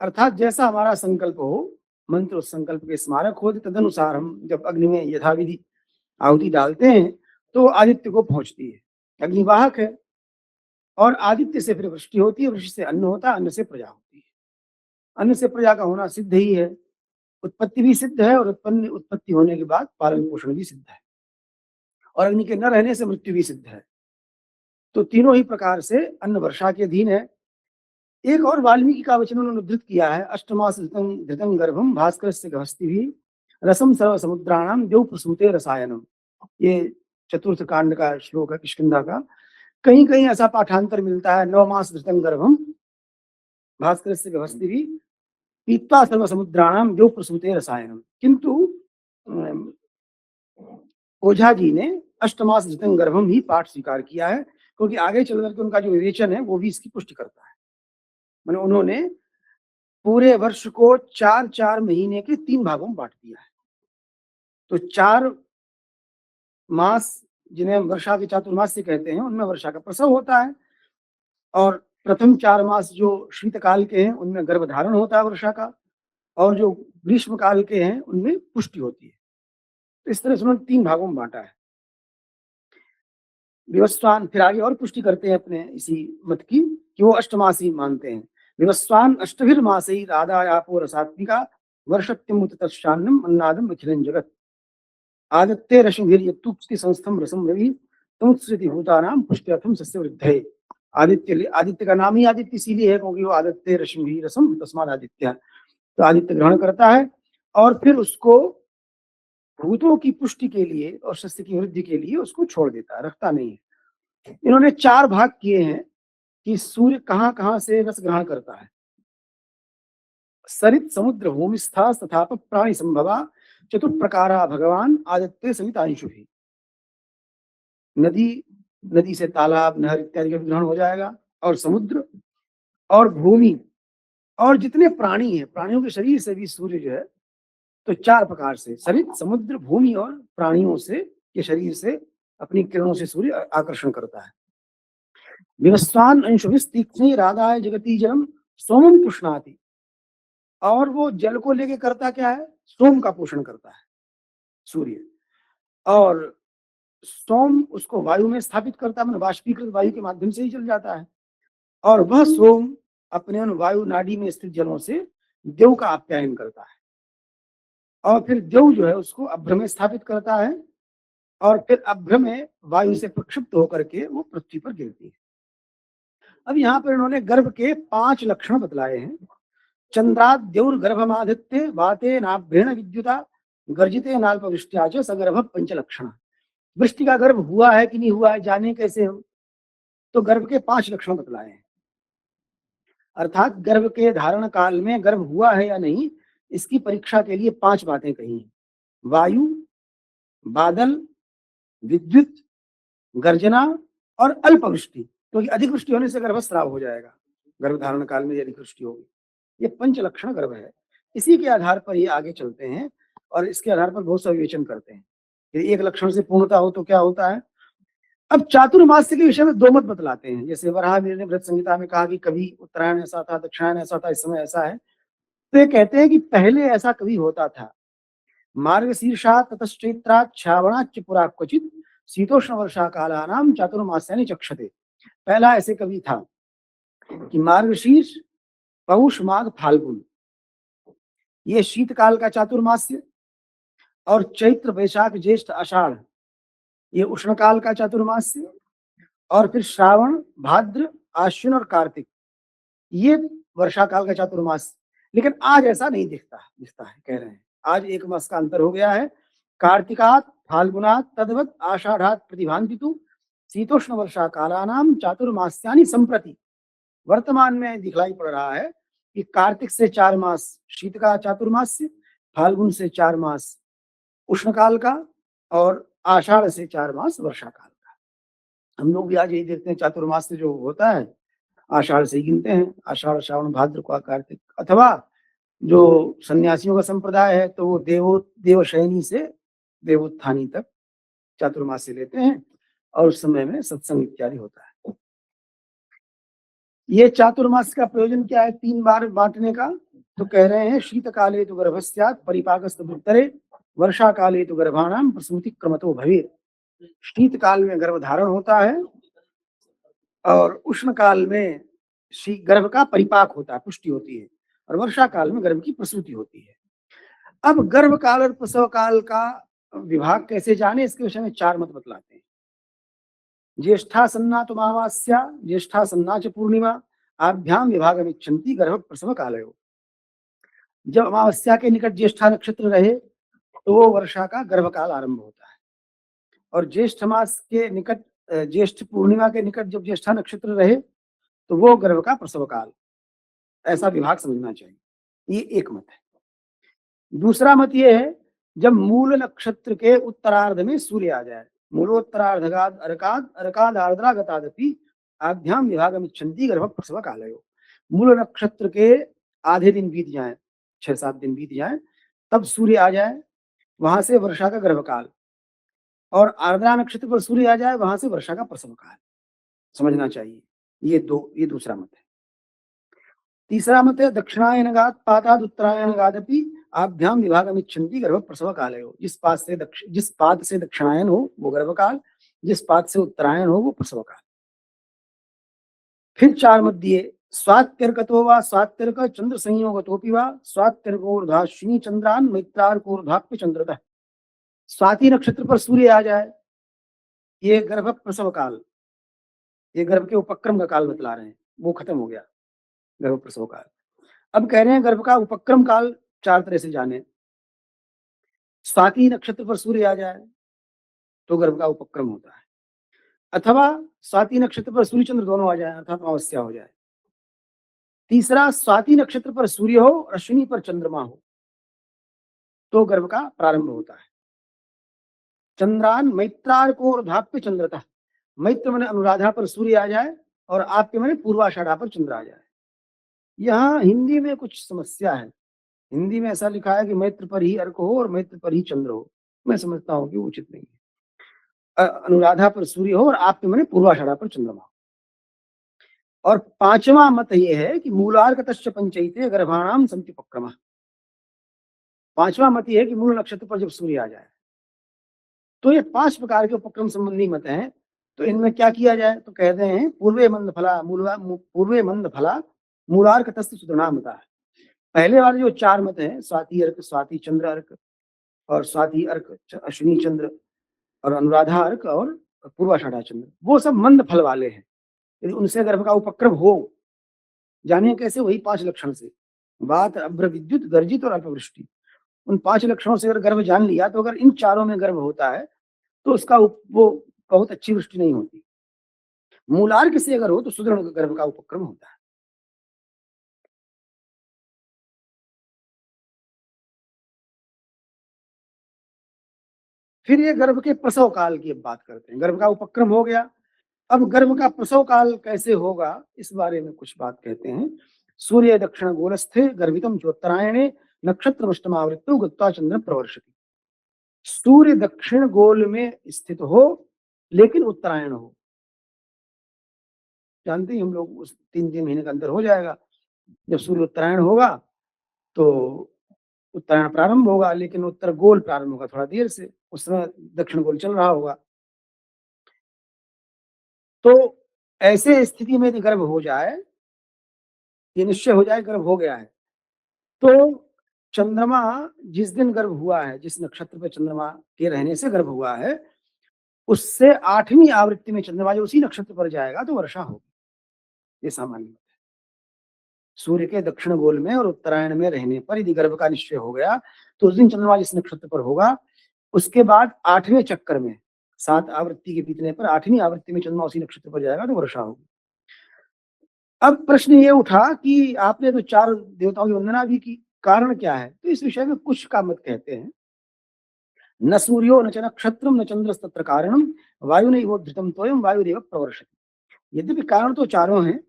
अर्थात जैसा हमारा संकल्प हो, मंत्र उस संकल्प के स्मारक हो, तदनुसार हम जब अग्नि में यथाविधि आहुति डालते हैं तो आदित्य को पहुंचती है। अग्निवाहक है और आदित्य से फिर वृष्टि होती है, वृष्टि से अन्न होता है, अन्न से प्रजा होती है। अन्न से प्रजा का होना सिद्ध ही है, उत्पत्ति भी सिद्ध है और उत्पत्ति होने के बाद पालन पोषण भी सिद्ध है और अग्नि के न रहने से मृत्यु भी सिद्ध है। तो तीनों ही प्रकार से अन्न वर्षा के अधीन है। एक और वाल्मीकि का वचन उन्होंने उद्धृत किया है, अष्टमास धृतं गर्भम भास्करस्य गहस्तिभिः रसम सर्व समुद्राणाम देव प्रसूते रसायनम। ये चतुर्थ कांड का श्लोक है किष्किंधा का। कहीं कहीं ऐसा पाठांतर मिलता है, नवमास धृतं गर्भम भास्करस्य गहस्तिभिः पीत्वा सर्व समुद्राणाम देव प्रसूते रसायनम। किंतु ओझा जी ने अष्टमास धृतं गर्भम ही पाठ स्वीकार किया है, क्योंकि आगे चल करके उनका जो विवेचन है वो भी इसकी पुष्टि करता है। मैंने उन्होंने पूरे वर्ष को 4-4 महीने के 3 भागों में बांट दिया है। तो 4 मास जिन्हें वर्षा के चातुर्मास्य कहते हैं, उनमें वर्षा का प्रसव होता है और प्रथम 4 मास जो शीतकाल के हैं उनमें गर्भधारण होता है वर्षा का, और जो ग्रीष्म काल के हैं उनमें पुष्टि होती है। तो इस तरह से उन्होंने 3 भागों में बांटा है। विवस्वान फिर आगे और पुष्टि करते हैं अपने इसी मत की कि वो अष्टमासी मानते हैं। विवस्वान अष्टभिर्मासै राधायापो रसात्मिका वर्षत्यमुत तत्शान्नम अन्नादम अखिलं जगत आदित्य रश्मिभिर्यत्तुप्ति संस्थम रसम रवि तमुत्सृति भूतानाम पुष्ट्यर्थम सस्य वृद्धये। आदित्य का नाम ही आदित्य इसीलिए है क्योंकि वो आदित्य रश्मि रसम तस्माद आदित्य। तो आदित्य ग्रहण करता है और फिर उसको भूतों की पुष्टि के लिए और सस्य की वृद्धि के लिए उसको छोड़ देता है, रखता नहीं है। इन्होंने 4 भाग किए हैं कि सूर्य कहां कहां से रस ग्रहण करता है। सरित समुद्र भूमिस्था तथा प्राणी संभवा चतुर्प्रकारा भगवान आदित्य समितांशु भी। नदी से तालाब, नहर इत्यादि का ग्रहण हो जाएगा, और समुद्र और भूमि और जितने प्राणी हैं, प्राणियों के शरीर से भी सूर्य जो है तो 4 प्रकार से सरित, समुद्र, भूमि और प्राणियों से के शरीर से अपनी किरणों से सूर्य आकर्षण करता है। विवस्वान अंशुभिस्तीक्ष्णे राधाय जगती जलम सोमम पुष्णाति। और वो जल को लेके करता क्या है? सोम का पोषण करता है सूर्य, और सोम उसको वायु में स्थापित करता है, वाष्पीकृत वायु के माध्यम से ही चल जाता है, और वह सोम अपने उन वायु नाड़ी में स्थित जलों से देव का आप्यायन करता है, और फिर देव जो है उसको अभ्र में स्थापित करता है, और फिर अभ्र में वायु से प्रक्षिप्त होकर के वो पृथ्वी पर गिरती है। अब यहाँ पर इन्होंने गर्भ के 5 लक्षण बतलाए हैं। चंद्राद देउर गर्भमादित्य वाते नाभ्रेण विद्युता गर्जिते नाल्प वृष्टिया च सगर्भ 5 लक्षण। वृष्टि का गर्भ हुआ है कि नहीं हुआ है जाने कैसे हम? तो गर्भ के 5 लक्षण बतलाए हैं, अर्थात गर्भ के धारण काल में गर्भ हुआ है या नहीं इसकी परीक्षा के लिए 5 बातें कही हैं। वायु, बादल, विद्युत, गर्जना और अल्पवृष्टि। क्योंकि अधिक वृष्टि होने से गर्भस्राव हो जाएगा, गर्भधारण काल में यदि वृष्टि होगी। ये पंचलक्षण गर्भ है। इसी के आधार पर ये आगे चलते हैं और इसके आधार पर बहुत सा विवेचन करते हैं। यदि एक लक्षण से पूर्णता हो तो क्या होता है। अब चातुर्मास्य के विषय में दो मत बतलाते हैं। जैसे वराहमिहिर ने व्रत संहिता में कहा कि कभी उत्तरायण ऐसा था, दक्षिणायन ऐसा था, इस समय ऐसा है। तो ये कहते हैं कि पहले ऐसा कभी होता था। मार्गशीर्षा ततश्चैत्रात् श्रावणाच्च पुरा क्वचित् शीतोष्ण वर्षा कालानाम चातुर्मास्यानि चक्षते। पहला ऐसे कभी था कि मार्गशीर्ष, पौष, माघ, फाल्गुन ये शीतकाल का चातुर्मास्य, और चैत्र, वैशाख, ज्येष्ठ, आषाढ़ ये उष्णकाल का चातुर्मास्य, और फिर श्रावण, भाद्र, आश्विन और कार्तिक ये वर्षा काल का चातुर्मास। लेकिन आज ऐसा नहीं दिखता है, कह रहे हैं आज एक मास का अंतर हो गया है। कार्तिकात् फाल्गुनात् तद्वत् आषाढ़ात् प्रतिभान्तितु शीतोष्ण वर्षा कालानाम चातुर्मास्यानि संप्रति। वर्तमान में दिखलाई पड़ रहा है कि कार्तिक से 4 मास शीत का चातुर्मास्य, फाल्गुन से 4 मास उष्णकाल का, और आषाढ़ से 4 मास वर्षा काल का। हम लोग भी आज यही देखते हैं, चातुर्मास से जो होता है आषाढ़ से ही गिनते हैं, आषाढ़, श्रावण, भाद्र को कार्तिक। अथवा जो सन्यासियों का संप्रदाय है तो वो देवशयनी से देवोत्थानी तक चातुर्मास से लेते हैं, और उस समय में सत्संग इत्यादि होता है। ये चातुर्मास का प्रयोजन क्या है 3 बार बांटने का। तो कह रहे हैं शीतकाले तो गर्भस्यात् परिपाकस्तदुत्तरे वर्षा काले तो गर्भाणाम प्रसूति क्रमतो भवेत्। शीतकाल में गर्भधारण होता है और उष्ण काल में गर्भ का परिपाक होता है, पुष्टि होती है, और वर्षा काल में गर्भ की प्रसूति होती है। अब गर्भ काल और प्रसव काल का विभाग कैसे जाने, इसके विषय में 4 मत बतलाते हैं। ज्येष्ठा सन्ना तो अमावास्या, ज्येष्ठा सन्ना च पूर्णिमा, आभ्याम विभागमिच्छन्ति गर्भ प्रसव कालयो। जब अमावस्या के निकट ज्येष्ठा नक्षत्र रहे तो वो वर्षा का गर्भ काल आरंभ होता है, और ज्येष्ठ मास के निकट, ज्येष्ठ पूर्णिमा के निकट जब ज्येष्ठा नक्षत्र रहे तो वो गर्भ का प्रसव काल। ऐसा विभाग समझना चाहिए। ये एक मत है। दूसरा मत ये है जब मूल नक्षत्र के उत्तरार्ध में सूर्य आ जाए, मूलोत्तरार्धगाद अर्काद अर्काद आर्द्रागतादपि आभ्याम विभागमिच्छन्ति गर्भ प्रसव कालयो। मूल नक्षत्र के आधे दिन बीत जाए, 6-7 दिन बीत जाए, तब सूर्य आ जाए, वहां से वर्षा का गर्भकाल, और आर्द्रा नक्षत्र पर सूर्य आ जाए, वहां से वर्षा का प्रसव काल समझना चाहिए। ये दूसरा मत है। तीसरा मत है दक्षिणायनगात पाताद उत्तरायणगादपि आभ्याम विभागमिच्छन्ति गर्भ प्रसव कालयो। जिस पाद से दक्षिणायन हो वो गर्भकाल, जिस पाद से उत्तरायण हो वो प्रसव काल। फिर 4 मत दिए, स्वात्यर्कतो वा स्वात्यर्क चंद्र संयोगतोपि वा स्वात्यर्कोर्धाश्विनी चंद्रान मैत्रार्कोर्धाप्य चंद्रतः। स्वाति नक्षत्र पर सूर्य आ जाए, ये गर्भ प्रसव काल, ये गर्भ के उपक्रम का काल बतला रहे हैं, वो खत्म हो गया गर्भ प्रसव काल। अब कह रहे हैं गर्भ का उपक्रम काल 4 तरह से जाने। स्वाति नक्षत्र पर सूर्य आ जाए तो गर्भ का उपक्रम होता है, अथवा स्वाति नक्षत्र पर सूर्य चंद्र दोनों आ जाए अर्थात अमावस्या हो जाए। तीसरा, स्वाति नक्षत्र पर सूर्य हो और अश्विनी पर चंद्रमा हो तो गर्भ का प्रारंभ होता है। चंद्रान मैत्रार्कोर्धाप्य चंद्रतः, मैत्र माने अनुराधा पर सूर्य आ जाए और आपके माने पूर्वाषाढ़ा पर चंद्र आ जाए। यहाँ हिंदी में कुछ समस्या है। हिंदी में ऐसा लिखा है कि मैत्र पर ही अर्क हो और मैत्र पर ही चंद्र हो। मैं समझता हूँ कि उचित नहीं है। अनुराधा पर सूर्य हो और आपके माने पूर्वाषाढ़ा पर चंद्रमा। और 5वां मत ये है कि मूलार्कतश्च पंचैते गर्भाणाम सन्त्युपक्रमः। 5वां मत ये है कि मूल नक्षत्र पर जब सूर्य आ जाए तो ये 5 प्रकार के उपक्रम संबंधी मत हैं। तो इनमें क्या किया जाए, तो कहते हैं पूर्वे मंद फला मूलार्कतस्तु सुदृढ़ामता। पहले वाले जो 4 मत हैं, स्वाति अर्क, स्वाति चंद्र अर्क, और स्वाति अर्क अश्विनी चंद्र, और अनुराधा अर्क और पूर्वाषाढ़ा चंद्र, वो सब मंद फल वाले हैं। यदि उनसे गर्भ का उपक्रम हो, जानिए कैसे, वही 5 लक्षण से, वात, अभ्र, विद्युत, गर्जित और अल्पवृष्टि। उन 5 लक्षणों से अगर गर्भ जान लिया तो अगर इन चारों में गर्भ होता है तो उसका वो बहुत अच्छी वृष्टि नहीं होती। मूलार्क से अगर हो तो सुदृढ़ गर्भ का उपक्रम होता है। फिर ये गर्भ के प्रसव काल की अब बात करते हैं। गर्भ का उपक्रम हो गया, अब गर्भ का प्रसव काल कैसे होगा इस बारे में कुछ बात कहते हैं। सूर्य दक्षिण गोलस्थे गर्भितम चोत्तरायणे नक्षत्रमष्टमावृत्तो गत्वा चंद्र प्रवर्षति। सूर्य दक्षिण गोल में स्थित हो लेकिन उत्तरायण हो। जानते हैं हम लोग उस 3 महीने का अंतर हो जाएगा। जब सूर्य उत्तरायण होगा तो उत्तरायण प्रारंभ होगा, लेकिन उत्तर गोल प्रारंभ होगा थोड़ा देर से, उस समय दक्षिण गोल चल रहा होगा। तो ऐसे स्थिति में यदि गर्भ हो जाए, ये निश्चय हो जाए गर्भ हो गया है, तो चंद्रमा जिस दिन गर्भ हुआ है, जिस नक्षत्र पे चंद्रमा के रहने से गर्भ हुआ है, उससे 8वीं आवृत्ति में चंद्रमा जो उसी नक्षत्र पर जाएगा तो वर्षा होगी। ये सामान्य बात है। सूर्य के दक्षिण गोल में और उत्तरायण में रहने पर यदि गर्भ का निश्चय हो गया तो उस दिन चंद्रमा जिस नक्षत्र पर होगा, उसके बाद 8वें चक्कर में 7 आवृत्ति के बीतने पर 8वीं आवृत्ति में चंद्रमा उसी नक्षत्र पर जाएगा तो वर्षा होगी। अब प्रश्न ये उठा कि आपने तो 4 देवताओं की वंदना भी की, कारण क्या है? तो इस विषय में कुछ का मत कहते हैं, न सूर्यो न च नक्षत्रम न चंद्रस्तत्र कारणम वायुनैवोद्धृतं तोयं वायुरेव प्रवर्षति। यद्यपि कारण तो चारों हैं,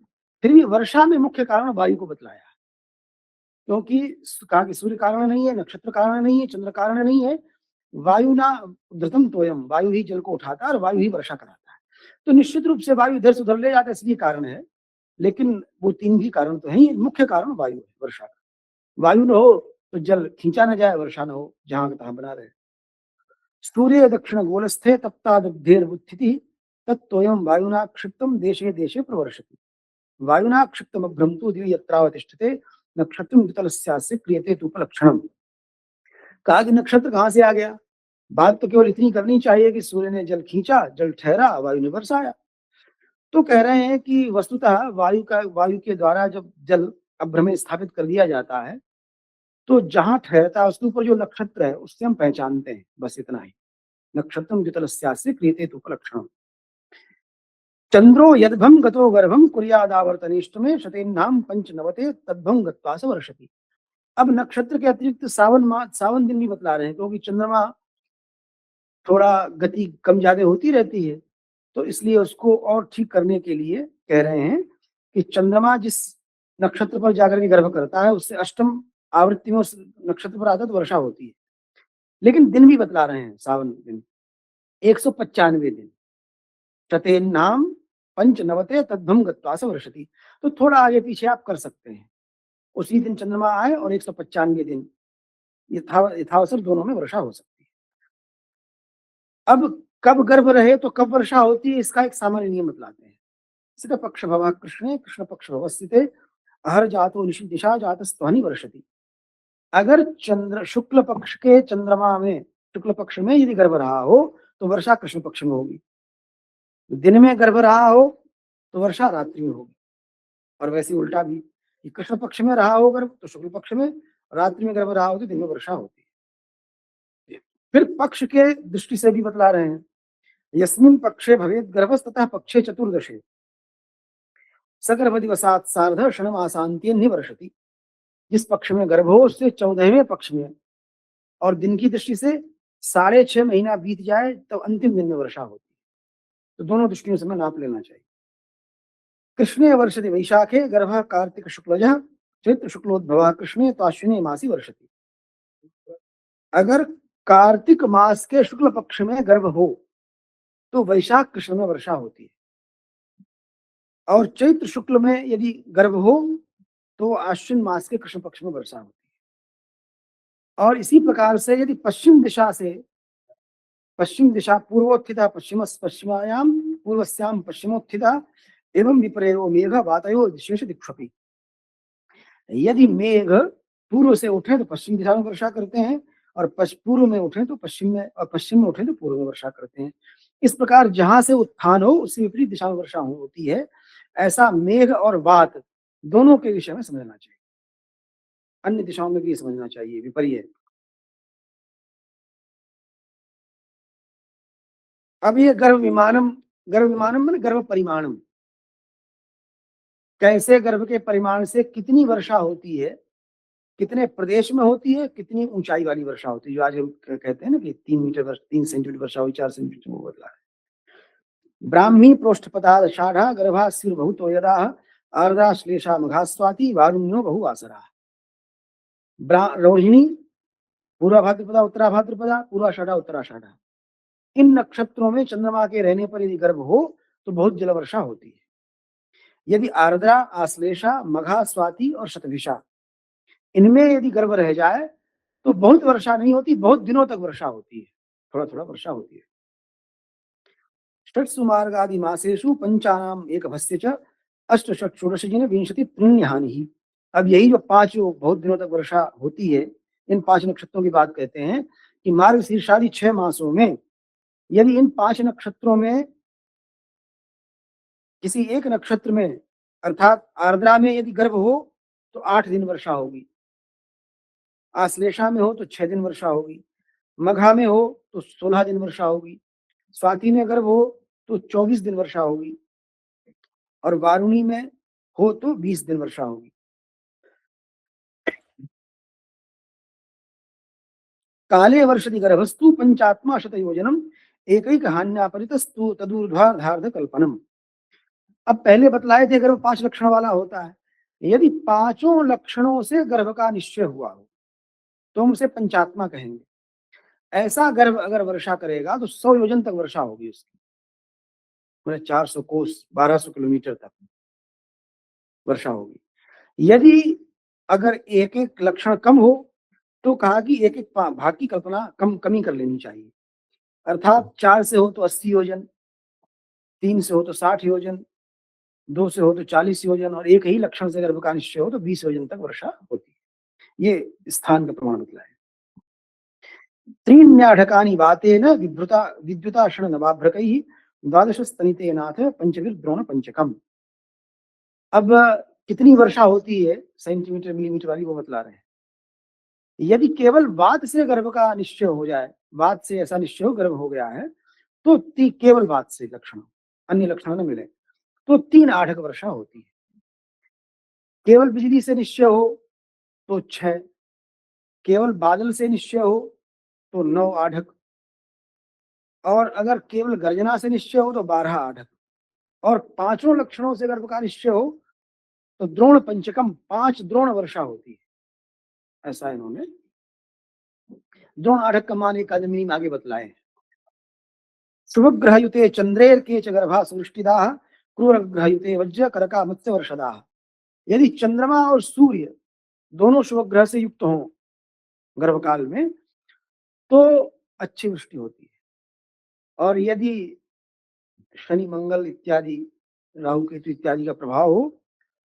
फिर भी वर्षा में मुख्य कारण वायु को बतलाया, क्योंकि कहा कि सूर्य कारण नहीं है, नक्षत्र कारण नहीं है, चंद्र कारण नहीं है, वायु ना धृतम तोयम, वायु ही जल को उठाता है और वायु ही वर्षा कराता है। तो निश्चित रूप से वायु इधर से उधर ले जाता है, इसलिए कारण है, लेकिन वो 3 भी कारण तो है, मुख्य कारण वायु है, वर्षा का। वायु न हो तो जल खींचा न जाए, वर्षा न हो, जहां का तहां बना रहे। सूर्य दक्षिण गोलस्थे तप्तादब्धेर्वुत्थिति तत्तोयं वायुना क्षिप्तम देशे देशे प्रवर्षति। वायुना क्षिप्तमभ्रमतु दिवि यत्रावतिष्ठते नक्षत्रम द्वितलस्यास्य क्रियते तूपलक्षणम। कहा कि नक्षत्र कहां से आ गया? बात तो केवल इतनी करनी चाहिए कि सूर्य ने जल खींचा, जल ठहरा, वायु ने बरसाया। तो कह रहे हैं कि वस्तुतः वायु के द्वारा जब जल अभ्र में स्थापित कर दिया जाता है, तो जहां ठहरता है उसके ऊपर जो नक्षत्र है उससे हम पहचानते हैं, बस इतना ही। नक्षत्रम द्वितलस्यास्य क्रियते तूपलक्षणम। चंद्रो यद्भम गतो गर्भम कुर्यादावर्तनिष्टमे शतेन्नाम पंचनवते तद्भम गत्वा स वर्षति। अब नक्षत्र के अतिरिक्त सावन दिन भी बतला रहे हैं, क्योंकि चंद्रमा थोड़ा गति कम ज्यादा होती रहती है, तो इसलिए उसको और ठीक करने के लिए कह रहे हैं कि चंद्रमा जिस नक्षत्र पर जाकर के गर्भ करता है, उससे 8म आवृत्ति में उस नक्षत्र पर आता तो वर्षा होती है। लेकिन दिन भी बतला रहे हैं, सावन दिन 195 दिन, शतेन्नाम पंचनवते तद्भम गत्वा स वर्षति। तो थोड़ा आगे पीछे आप कर सकते हैं, उसी दिन चंद्रमा आए और 195 दिन यथावसर दोनों में वर्षा हो सकती है। अब कब गर्भ रहे तो कब वर्षा होती है, इसका एक सामान्य नियम बतलाते हैं। सित पक्ष भवा कृष्णे कृष्ण पक्ष भवस्थिते अहर जातो निशि दिशा जातस्त्वनि वर्षति। अगर चंद्र शुक्ल पक्ष के चंद्रमा में, शुक्ल पक्ष में यदि गर्भ रहा हो तो वर्षा कृष्ण पक्ष में होगी, दिन में गर्भ रहा हो तो वर्षा रात्रि में होगी, और वैसे उल्टा भी, कृष्ण पक्ष में रहा हो गर्भ तो शुक्ल पक्ष में, रात्रि में गर्भ रहा हो तो दिन में वर्षा होती है। फिर पक्ष के दृष्टि से भी बतला रहे हैं, यस्मिन् पक्षे भवेत् गर्भस्ततः पक्षे चतुर्दशे सगर्भ दिवसात् सार्ध षण्मासान्त्येन वर्षति। जिस पक्ष में गर्भ हो उससे 14वें पक्ष में और दिन की दृष्टि से 6.5 महीना बीत जाए तब अंतिम दिन में वर्षा होती है। तो दोनों दृष्टियों से हमें नाप लेना चाहिए। कृष्णे वर्षति वैशाखे गर्भ कार्तिक शुक्लजः चैत्र शुक्लोद्भवा कृष्णे तो अश्विनी मासी वर्षति। अगर कार्तिक मास के शुक्ल पक्ष में गर्भ हो तो वैशाख कृष्ण में वर्षा होती है, और चैत्र शुक्ल में यदि गर्भ हो तो आश्विन मास के कृष्ण पक्ष में वर्षा होती है। और इसी प्रकार से यदि पश्चिम दिशा पूर्वोत्थिता पश्चिमायाम पूर्वस्याम पश्चिमोत्थिता एवं विपरेयो मेघ वातयो विशेष दिक्षपि। यदि मेघ पूर्व से उठे तो पश्चिम दिशा में वर्षा करते हैं, और पूर्व में उठे तो पश्चिम में, और पश्चिम में उठे तो पूर्व में वर्षा करते हैं। इस प्रकार जहां से उत्थान हो उसकी विपरीत दिशा में वर्षा होती है। ऐसा मेघ और वात दोनों के विषय में समझना चाहिए, अन्य दिशाओं में भी समझना चाहिए विपर्य। अब ये गर्भ विमानम माने गर्भ परिमाणम, कैसे गर्भ के परिमाण से कितनी वर्षा होती है, कितने प्रदेश में होती है, कितनी ऊंचाई वाली वर्षा होती है, जो आज हम कहते हैं ना कि 3 सेंटीमीटर वर्षा हुई, 4 सेंटीमीटर वो बदला है। ब्राह्मी प्रोष्ठपदाद षाढ़ा गर्भा सिर बहुतो यदा आर्द्रा श्लेषा मघा स्वाति वारुण्यो बहु आसरा। रोहिणी, पूर्वा भाद्रपदा, उत्तरा भाद्रपदा, पूर्वाषाढ़ा, उत्तराषाढ़ा, इन नक्षत्रों में चंद्रमा के रहने पर यदि गर्भ हो तो बहुत जल वर्षा होती है। यदि आर्द्रा, आश्लेषा, मघा, स्वाति और शतभिषा इनमें यदि गर्भ रह जाए तो बहुत वर्षा नहीं होती, बहुत दिनों तक वर्षा होती है, थोड़ा थोड़ा वर्षा होती है। षट्सु मार्गादि मासेषु पंचानाम एक भस्य च अष्ट षट षोडश जिन विंशति पुण्य हानि। अब यही जो 5 बहुत दिनों तक वर्षा होती है, इन 5 नक्षत्रों की बात कहते हैं कि मार्ग शीर्षादि 6 मासों में यदि इन 5 नक्षत्रों में किसी एक नक्षत्र में अर्थात आर्द्रा में यदि गर्भ हो तो 8 दिन वर्षा होगी, आश्लेषा में हो तो 6 दिन वर्षा होगी, मघा में हो तो 16 दिन वर्षा होगी, स्वाति में गर्भ हो तो 24 दिन वर्षा होगी और वारुणी में हो तो 20 दिन वर्षा होगी। काले वर्षति गर्भस्तु पंचात्मा शतयोजनम एकैक हान्यापरितस्तु तदूर्ध्वार्ध कल्पनम। अब पहले बतलाए थे गर्भ 5 लक्षण वाला होता है, यदि 5 लक्षणों से गर्भ का निश्चय हुआ हो तो हम उसे पंचात्मा कहेंगे। ऐसा गर्भ अगर वर्षा करेगा तो 100 योजन तक वर्षा होगी उसकी, मतलब 400 कोस 1200 किलोमीटर तक वर्षा होगी। यदि अगर एक एक लक्षण कम हो तो कहा कि एक एक भाग की कल्पना कमी कर लेनी चाहिए, अर्थात 4 से हो तो 80 योजन, 3 से हो तो 60 योजन, 2 से हो तो 40 योजन और एक ही लक्षण से गर्भ का निश्चय हो तो 20 योजन तक वर्षा होती है। ये स्थान का प्रमाण बतलाया। त्रीण्याढकानि वातेन विद्युताशण नवाभ्रकैः द्वादश स्तनितेनाथ पंचवीर द्रोण पंचकम। अब कितनी वर्षा होती है सेंटीमीटर मिलीमीटर वाली वो बतला रहे हैं। यदि केवल वात से गर्भ का निश्चय हो जाए, वात से ऐसा निश्चय हो गर्भ हो गया है तो केवल वात से लक्षण, अन्य लक्षण न मिले तो 3 आढ़क वर्षा होती है। केवल बिजली से निश्चय हो तो 6, केवल बादल से निश्चय हो तो 9 आढ़क और अगर केवल गर्जना से निश्चय हो तो 12 आढ़क और 5 लक्षणों से गर्भ का निश्चय हो तो द्रोण पंचकम 5 द्रोण वर्षा होती है। ऐसा इन्होंने द्रोण आढ़क का मान एक आदमी आगे बतलाए। शुभग्रहयुते चंद्रेर के च गर्भा सुवृष्टिदाः क्रूरग्रहयुते वज्र करका मत्स्य वर्षदाः। यदि चंद्रमा और सूर्य दोनों शुभ ग्रह से युक्त हों गर्भकाल में तो अच्छी वृष्टि होती है और यदि शनि मंगल इत्यादि राहु केतु इत्यादि का प्रभाव हो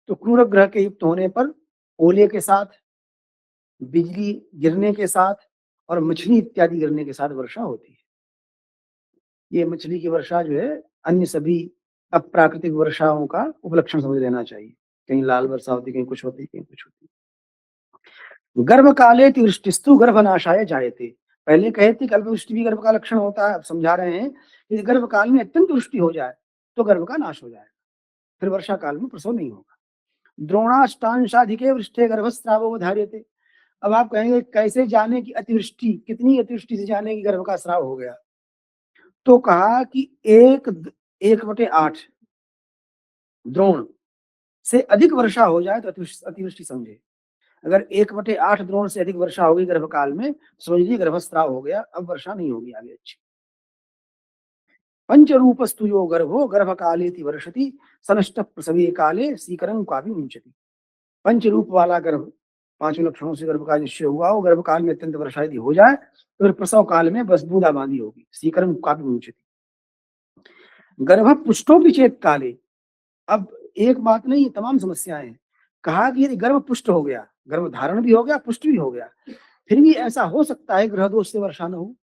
तो क्रूर ग्रह के युक्त होने पर ओले के साथ, बिजली गिरने के साथ और मछली इत्यादि गिरने के साथ वर्षा होती है। ये मछली की वर्षा जो है अन्य सभी अप्राकृतिक वर्षाओं का उपलक्षण समझ लेना चाहिए, कहीं लाल वर्षा होती, कहीं कुछ होती, कहीं कुछ होती। गर्भ काले वृष्टिस्तु गर्भनाशाय जायते। पहले कहे थे अल्पवृष्टि भी गर्भ का लक्षण होता है, अब समझा रहे हैं कि गर्भ काल में अत्यंत वृष्टि हो जाए तो गर्भ का नाश हो जाएगा, फिर वर्षा काल में प्रसव नहीं होगा। द्रोणाष्टांशाधिके वृष्टे गर्भस्रावो धार्यते। अब आप कहेंगे कैसे जाने कि अतिवृष्टि, कितनी अतिवृष्टि से जाने कि गर्भ का स्राव हो गया, तो कहा कि 1/8 द्रोण से अधिक वर्षा हो जाए तो अतिवृष्टि समझे। अगर 1/8 द्रोण से अधिक वर्षा होगी गर्भकाल में समझ लीजिए गर्भस्राव हो गया, अब वर्षा नहीं होगी आगे अच्छी। पंचरूपस्तु यो गर्भो गर्भकालेति वर्षति सनष्ट प्रसवे काले सीकरं कापि मुंचति। पंचरूप वाला गर्भ 5 लक्षणों से गर्भ का निश्चय हुआ हो, गर्भकाल में अत्यंत वर्षा यदि हो जाए तो फिर प्रसव काल में बस बूंदाबांदी होगी, सीकरं कापि मुंचति। गर्भ पुष्टोपि चेत काले। अब एक बात नहीं, तमाम समस्याएं हैं। कहा कि यदि गर्भ पुष्ट हो गया, गर्भ धारण भी हो गया, पुष्ट भी हो गया, फिर भी ऐसा हो सकता है ग्रह दोष से वर्षा न हो।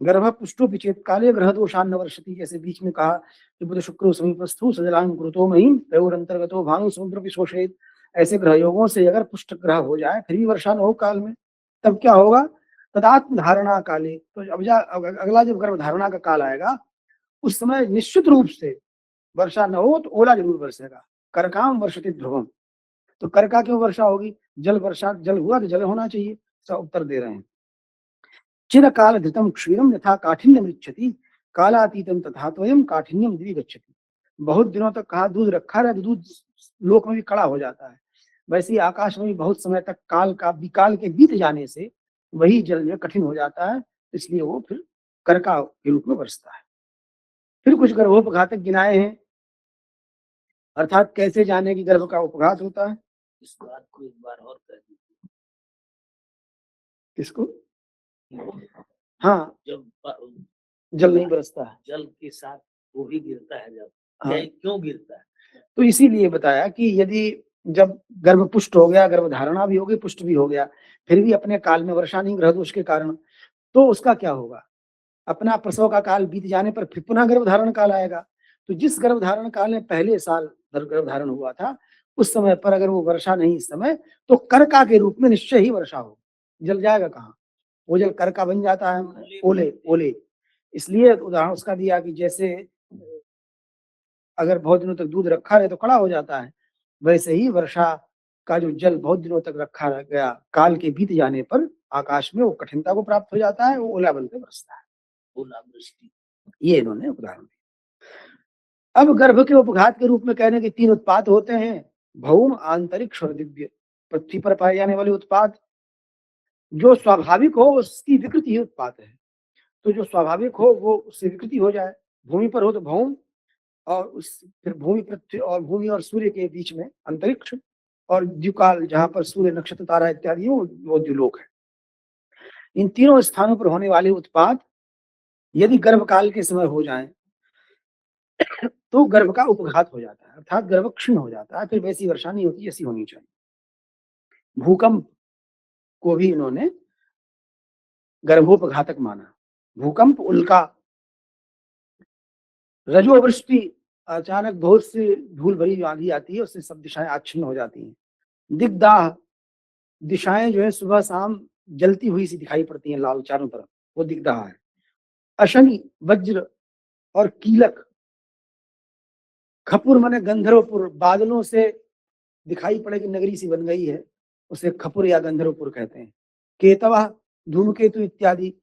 गर्भ पुष्टोपि चेत काले ग्रह दोषान्न वर्षति, जैसे बीच में कहा कि बुध शुक्र समीपस्थु सजलांग कुरुतो महीम तयोर अंतर्गतो भानु समुद्र भी शोषित। ऐसे ग्रह योगों से अगर पुष्ट ग्रह हो जाए फिर भी वर्षा न हो काल में, तब क्या होगा? तदात्म धारणा काले। तो अब अगला जब गर्भ धारणा का काल आएगा उस समय निश्चित रूप से वर्षा न हो तो ओला जरूर बरसेगा। करकाम वर्षति ध्रुवम। तो करका क्यों वर्षा होगी? जल वर्षा, जल हुआ तो जल होना चाहिए, सब उत्तर दे रहे हैं। चिरकाल धृतम क्षीरम यथा काठिन्य मृच्छति कालातीतम तथा त्वयं काठिन्यम दिवि गच्छति। बहुत दिनों तक कहा दूध रखा रहे तो दूध लोक में भी कड़ा हो जाता है, वैसे ही आकाश में भी बहुत समय तक काल के बीत जाने से वही जल जो कठिन हो जाता है, इसलिए वो फिर करका के रूप में बरसता है। फिर कुछ गर्भोपघातक गिनाए हैं, अर्थात कैसे जाने की गर्भ का उपघात होता है। इस बात को एक बार और कर दीजिए। किसको? हाँ, जब जल नहीं बरसता है, जल के साथ वो भी गिरता है, जब हाँ। क्यों गिरता है? तो इसीलिए बताया कि यदि जब गर्भ पुष्ट हो गया, गर्भ धारणा भी हो गई, पुष्ट भी हो गया, फिर भी अपने काल में वर्षा नहीं ग्रह दोष के कारण, तो उसका क्या होगा? अपना प्रसव का काल बीत जाने पर फिर पुनः गर्भ धारण काल आएगा। तो जिस गर्भ धारण काल में पहले साल गर्भ धारण हुआ था, उस समय पर अगर वो वर्षा नहीं इस समय, तो करका के रूप में निश्चय ही वर्षा हो। जल जाएगा कहाँ? वो जल करका बन जाता है, ओले ओले। इसलिए उदाहरण उसका दिया कि जैसे अगर बहुत दिनों तक दूध रखा रहे तो कड़ा हो जाता है, वैसे ही वर्षा का जो जल बहुत दिनों तक रखा रह गया, काल के बीत जाने पर आकाश में वो कठिनता को प्राप्त हो जाता है, वो ओला बनकर बरसता है। ओलावृष्टि। ये इन्होंने उदाहरण दिया। अब गर्भ के उपघात के रूप में कहने के 3 उत्पाद होते हैं, भौम, आंतरिक्ष और दिव्य। पृथ्वी पर पाए जाने वाले उत्पाद जो स्वाभाविक हो उसकी विकृति ही उत्पाद है। तो जो स्वाभाविक हो वो उससे विकृति हो जाए, भूमि पर हो तो भौम, और उस फिर भूमि और सूर्य के बीच में अंतरिक्ष, और द्युकाल जहां पर सूर्य नक्षत्र तारा इत्यादि हो वो द्युलोक है। इन तीनों स्थानों पर होने वाले उत्पाद यदि गर्भकाल के समय हो जाएं तो गर्भ का उपघात हो जाता है, अर्थात गर्भ क्षीण हो जाता है, फिर वैसी वर्षा नहीं होती जैसी होनी चाहिए। भूकंप को भी इन्होंने गर्भोपघातक माना। भूकंप, उल्का, रजोवृष्टि, अचानक बहुत सी धूल भरी आंधी आती है, उससे सब दिशाएं आच्छिन्न हो जाती हैं। दिग्दाह, दिशाएं जो है सुबह शाम जलती हुई सी दिखाई पड़ती हैं लाल चारों तरफ, वो दिग्दाह है। अशनि, वज्र और कीलक, खपुर माने गंधर्वपुर, बादलों से दिखाई पड़े कि नगरी सी बन गई है, उसे खपुर या गंधर्वपुर कहते हैं। केतवा, धूमकेतु इत्यादि,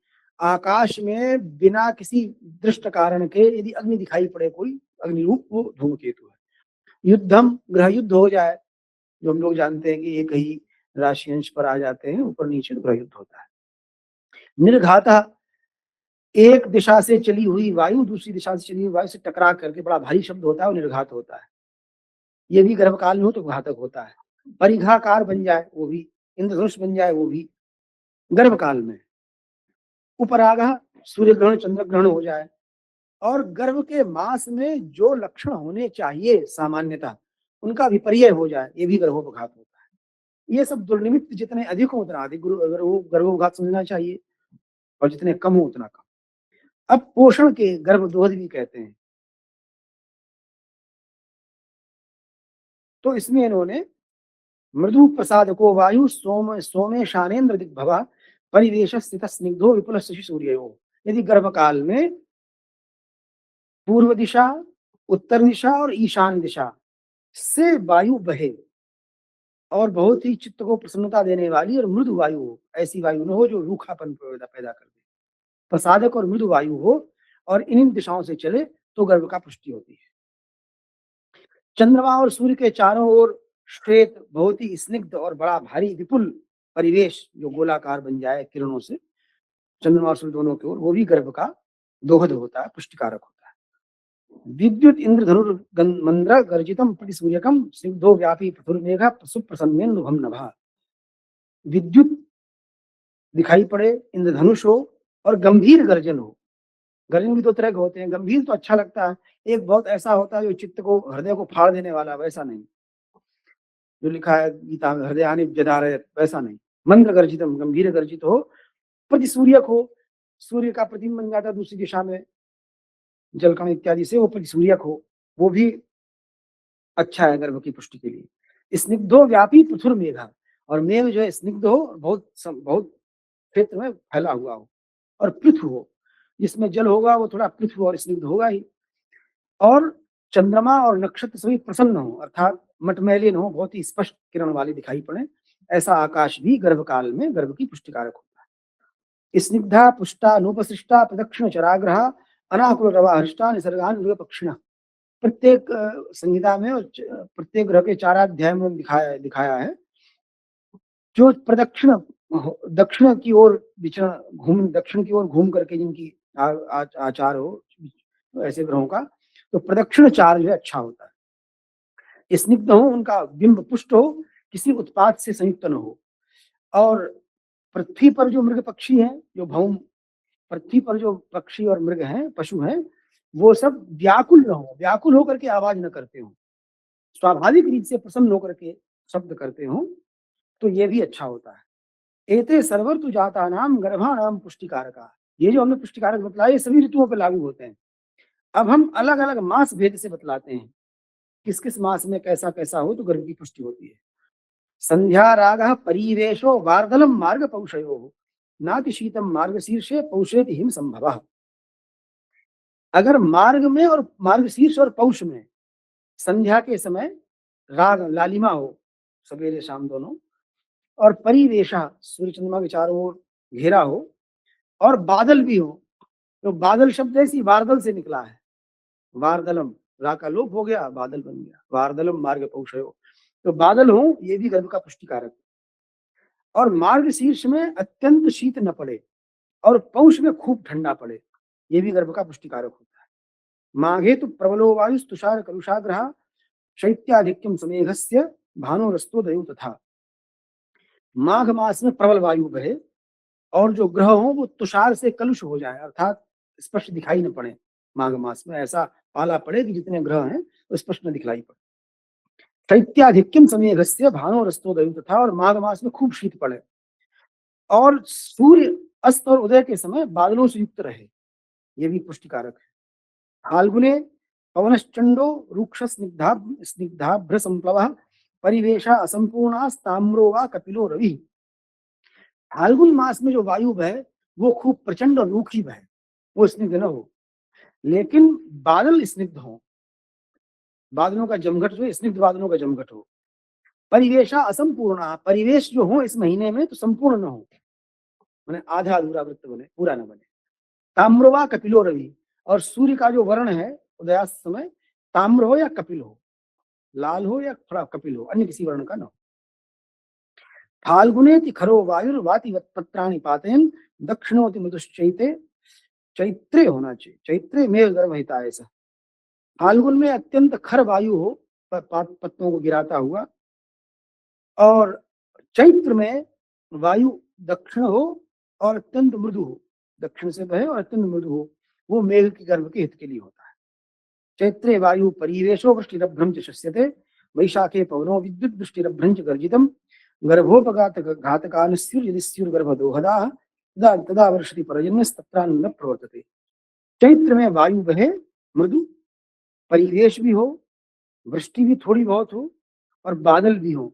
आकाश में बिना किसी दृष्ट कारण के यदि अग्नि दिखाई पड़े, कोई अग्निरूप, वो धूमकेतु है। युद्धम, ग्रह युद्ध हो जाए, जो हम लोग जानते हैं कि एक ही राशि अंश पर आ जाते हैं, ऊपर नीचे ग्रह युद्ध होता है। निर्घाता, एक दिशा से चली हुई वायु दूसरी दिशा से चली हुई वायु से टकरा करके बड़ा भारी शब्द होता है, वो निर्घात होता है। ये भी गर्भकाल में हो तो घातक होता है। परिघाकार बन जाए वो भी, इंद्रधनुष बन जाए वो भी गर्भकाल में। उपरागा, सूर्य ग्रहण चंद्र ग्रहण हो जाए, और गर्भ के मास में जो लक्षण होने चाहिए सामान्यतः उनका विपर्य हो जाए, ये भी गर्भोपघात होता है। ये सब दुर्निमित्त जितने अधिक हो उतना अधिक गर्भोपघात समझना चाहिए, और जितने कम हो उतना कम। अब पोषण के गर्भदोह भी कहते हैं, तो इसमें इन्होंने मृदु प्रसाद को वायु सोमे शानेन्द्र दिग्भवा परिवेश स्थित स्निग्धो विपुल शशि सूर्यो। यदि गर्भकाल में पूर्व दिशा, उत्तर दिशा और ईशान दिशा से वायु बहे और बहुत ही चित्त को प्रसन्नता देने वाली और मृदु वायु हो, ऐसी वायु न हो जो रूखापन पैदा कर दे, प्रसादक और मृदु वायु हो, और इन दिशाओं से चले तो गर्भ का पुष्टि होती है। चंद्रमा और सूर्य के चारों ओर श्वेत, बहुत ही स्निग्ध और बड़ा भारी विपुल परिवेश जो गोलाकार बन जाए किरणों से, चंद्रमा और सूर्य दोनों की ओर, वो भी गर्भ का दोहद होता है, पुष्टिकारक होता है। विद्युत इंद्रधनुर मंद्र गर्जितम प्रतिसूर्यकम स्निग्धो व्यापी पृथुर्मेघ सुप्रसन्नेन्दुभम नभा। विद्युत दिखाई पड़े, इंद्रधनुष हो और गंभीर गर्जन हो। गर्जन भी 2 तरह के होते हैं, गंभीर तो अच्छा लगता है, एक बहुत ऐसा होता है जो चित्त को, हृदय को फाड़ देने वाला, वैसा नहीं, जो लिखा है गीता में हृदयानि व्यदारय, वैसा नहीं। मंद्र गर्जितम, गंभीर गर्जित हो, प्रतिसूर्यक हो, सूर्य का प्रतिबिंब बन जाता है दूसरी दिशा में जलकण इत्यादि से, वो प्रतिसूर्यक हो, वो भी अच्छा है गर्भ की पुष्टि के लिए। स्निग्धो व्यापी पृथुर मेघा, और मेघ जो है स्निग्ध हो, बहुत बहुत क्षेत्र में फैला हुआ हो, और पृथु हो, जिसमें जल होगा वो थोड़ा पृथु और स्निग्ध होगा ही। और चंद्रमा और नक्षत्र सभी प्रसन्न हो, अर्थात मटमैलिन हो, बहुत ही स्पष्ट किरण वाले दिखाई पड़े, ऐसा आकाश भी गर्भकाल में गर्भ की पुष्टिकारक होता है। स्निग्धा पुष्टा अनुपसृष्टा प्रदक्षिण चराग्रह अनाकुल रवा हृष्टा निसर्गान मृग पक्षिणा। प्रत्येक संहिता में और प्रत्येक ग्रह के 4 अध्याय में दिखाया है जो प्रदक्षिण दक्षिण की ओर विचरण दक्षिण की ओर घूम करके जिनकी आचार हो ऐसे ग्रहों का, तो प्रदक्षिण चार जो है अच्छा होता है। स्निग्ध हो, उनका बिंब पुष्ट हो, किसी उत्पात से संयुक्त न हो। और पृथ्वी पर जो मृग पक्षी हैं, जो भौम पृथ्वी पर जो पक्षी और मृग हैं, पशु हैं, वो सब व्याकुल न हो, व्याकुल होकर के आवाज न करते हो, स्वाभाविक रीत से प्रसन्न होकर के शब्द करते हो, तो ये भी अच्छा होता है। एते सर्वर तु जाता नाम गर्भाणाम पुष्टिकारका। ये जो हमने पुष्टिकारक बतलाए ये सभी ऋतुओं पर लागू होते हैं। अब हम अलग अलग मास भेद से बतलाते हैं किस किस मास में कैसा कैसा हो तो गर्भ की पुष्टि होती है। संध्या राग परिवेशो वार्दलम मार्ग पौषयो नाति शीतम मार्ग शीर्षे पौषेति हिम संभव। अगर मार्ग में और मार्ग शीर्ष और पौष में संध्या के समय राग लालिमा हो, सवेरे शाम दोनों, और परिवेशा सूर्य चंद्रमा के चारों ओर घेरा हो, और बादल भी हो, तो बादल शब्द ऐसी वार्दल से निकला है, वार्दलम, रा का लोप हो गया, बादल बन गया, वार्दलम मार्ग पौषयो, तो बादल हो ये भी गर्भ का पुष्टिकारक। और मार्ग शीर्ष में अत्यंत शीत न पड़े और पौष में खूब ठंडा पड़े, ये भी गर्भ का पुष्टिकारक होता है। माघे तो प्रबलो वायु तुषार कलुषाग्रह शैत्याधिक्यम समेघस्य भानुरस्तो दयु तथा। माघ मास में प्रबल वायु बहे और जो ग्रह हो वो तुषार से कलुष हो जाए, अर्थात स्पष्ट दिखाई न पड़े। माघ मास में ऐसा पाला पड़े कि जितने ग्रह हैं वो स्पष्ट न दिखलाई पड़े। शैत्याधिक्यम समेघस्य भानुरस्तो दयु तथा, और माघ मास में खूब शीत पड़े और सूर्य अस्त और उदय के समय बादलों से युक्त रहे, ये भी पुष्टिकारक है। फाल्गुने पवनश्चंडो रूक्ष स्निग्धाभ्र संप्लव परिवेशा असंपूर्णास्ताम्रो वा कपिलो रवि। फाल्गुन मास में जो वायु बहे वो खूब प्रचंड और रूखी बहे, वो स्निग्ध न हो, लेकिन बादल स्निग्ध हो, बादलों का जमघट जो स्निग्ध बादलों का जमघट हो। परिवेशा असंपूर्ण, परिवेश जो हो इस महीने में तो संपूर्ण न हो, मैंने आधा अधूरा वृत्त बने, पूरा न बने। ताम्रवा कपिलो रवि, और सूर्य का जो वर्ण है उदयास्त समय ताम्र हो या कपिल हो, लाल हो या थोड़ा कपिल हो, अन्य किसी वर्ण का न हो। फाल्गुनेति खरो वायुर्वाति पत्राणि पातयन् दक्षिणोति मधुश्चैते, चैत्रे होना चाहिए, चैत्रे मेघ गर्भहिता ऐसा। फाल्गुन में अत्यंत खर वायु हो, पत्तों को गिराता हुआ, और चैत्र में वायु दक्षिण हो और अत्यंत मृदु हो, दक्षिण से बहे और अत्यंत मृदु हो, वो मेघ के गर्भ के हित के लिए होता है। चैत्रे वायु परिवेशो वृष्टिरभ्रम च शस्यते, वैशाखे पवनो विद्युत वृष्टिरभ्रम च गर्जितम, गर्भोपघात घातकानस्युर्यदिस्युर्गर्भदोहदाः तदा तदा वर्षति पर्जन्यस्तत्रान्न प्रवर्तते। चैत्र में वायु बहे मृदु, परिवेश भी हो, वृष्टि भी थोड़ी बहुत हो, और बादल भी हो,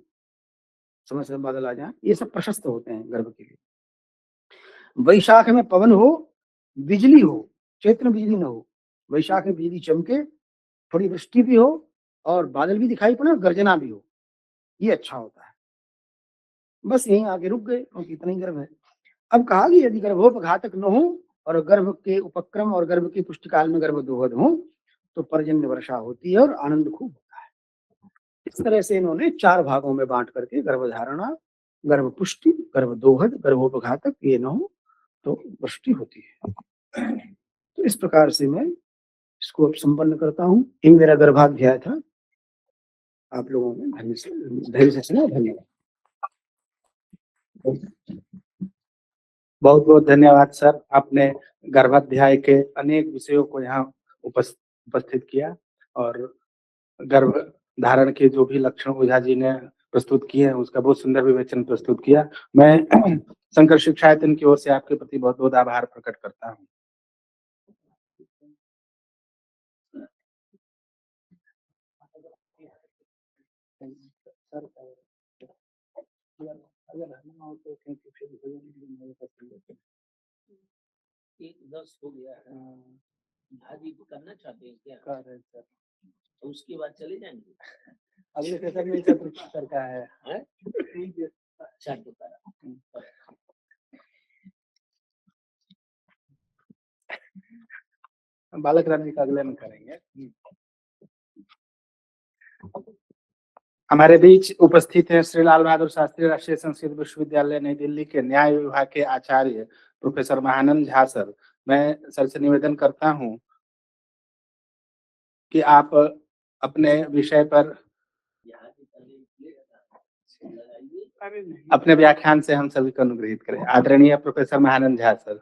समय समय बादल आ जाए, ये सब प्रशस्त होते हैं गर्भ के लिए। वैशाख में पवन हो, बिजली हो, चैत्र में बिजली न हो, वैशाख में बिजली चमके, थोड़ी वृष्टि भी हो और बादल भी दिखाई पड़े और गर्जना भी हो, ये अच्छा होता है। बस यहीं आके रुक गए क्योंकि इतना ही गर्भ है। अब कहा कि यदि गर्भोपघातक न हो और गर्भ के उपक्रम और गर्भ के पुष्टिकाल में गर्भ दोहद हो तो पर्जन्य वर्षा होती है और आनंद खूब होता है। इस तरह से इन्होंने 4 भागों में बांट करके गर्भधारणा, गर्भ पुष्टि, गर्भ दोहद, गर्भोपघातक, ये न हो तो वृष्टि होती है। तो इस प्रकार से मैं इसको अब संपन्न करता हूँ। ये मेरा गर्भाध्याय था। आप लोगों ने धैर्य से सुना, धन्यवाद। बहुत बहुत धन्यवाद सर, आपने गर्भाध्याय के अनेक विषयों को यहाँ उपस्थित किया और गर्भ धारण के जो भी लक्षण ओझा जी ने प्रस्तुत किए हैं उसका बहुत सुंदर विवेचन प्रस्तुत किया। मैं शंकर शिक्षायतन की ओर से आपके प्रति बहुत बहुत आभार प्रकट करता हूँ। एक 10 हो गया है, भाजी करना चाहते हैं क्या? कर रहे हैं सर, तो उसके बाद चले जाएंगे। अगले सेशन में सर का है। अच्छा दोपहर बालक रत्न जी का अगले में करेंगे। हमारे बीच उपस्थित हैं श्री लाल बहादुर शास्त्री राष्ट्रीय संस्कृत विश्वविद्यालय नई दिल्ली के न्याय विभाग के आचार्य प्रोफेसर महानंद झा सर। मैं सर से निवेदन करता हूं कि आप अपने विषय पर अपने व्याख्यान से हम सभी को अनुग्रहित करें। आदरणीय professor Mahanand Jha sir.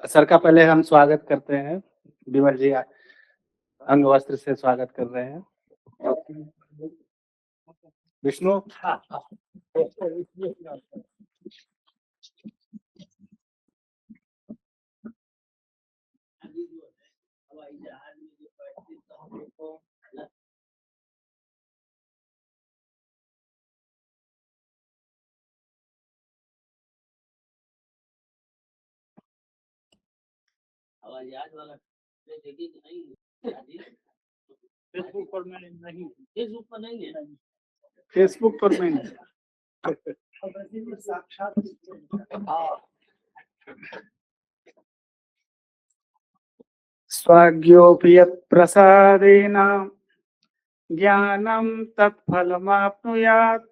Sir का पहले हम स्वागत करते हैं। विमल जी अंग वस्त्र से स्वागत कर रहे हैं। विष्णु। हवाई जहाज में जो बैठते तो हम लोग को हवाई जहाज वाला देखिए कि नहीं फेसबुक पर मैं नहीं, फेसबुक पर नहीं है, फेसबुक पर मैं नहीं। स्वाज्ञोऽपि यत्प्रसादेन ज्ञानं तत्फलमाप्नुयात्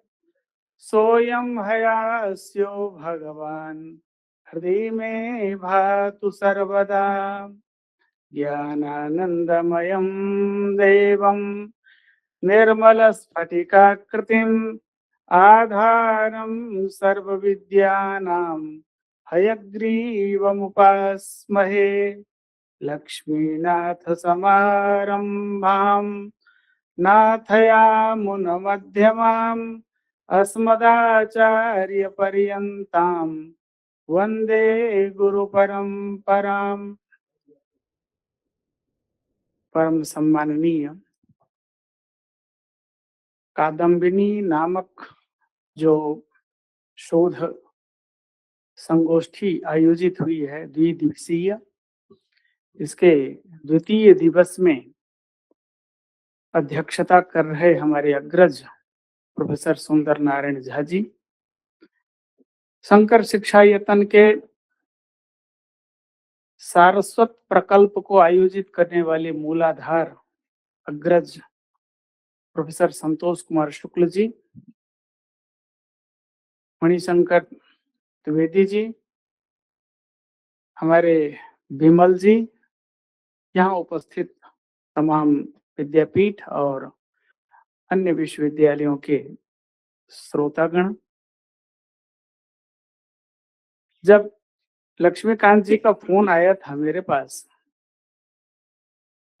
सोऽयं हयास्यो भगवान् हृदि मे भातु सर्वदा। ज्ञानानन्दमयं देवं निर्मलस्फटिकाकृतिम् आधारं सर्वविद्यानां हयग्रीवमुपास्महे। लक्ष्मीनाथसमारम्भां नाथयामुनमध्यमाम् अस्मदाचार्यपर्यन्तां वन्दे गुरुपरम्पराम्। परम सम्माननीय कादम्बिनी नामक जो शोध संगोष्ठी आयोजित हुई है द्विदिवसीय, इसके द्वितीय दिवस में अध्यक्षता कर रहे हमारे अग्रज प्रोफेसर सुंदर नारायण झा जी, शंकर शिक्षा यतन के सारस्वत प्रकल्प को आयोजित करने वाले मूलाधार अग्रज प्रोफेसर संतोष कुमार शुक्ल जी, मणिशंकर द्विवेदी जी, हमारे विमल जी, यहाँ उपस्थित तमाम विद्यापीठ और अन्य विश्वविद्यालयों के श्रोतागण। जब लक्ष्मीकांत जी का फोन आया था मेरे पास,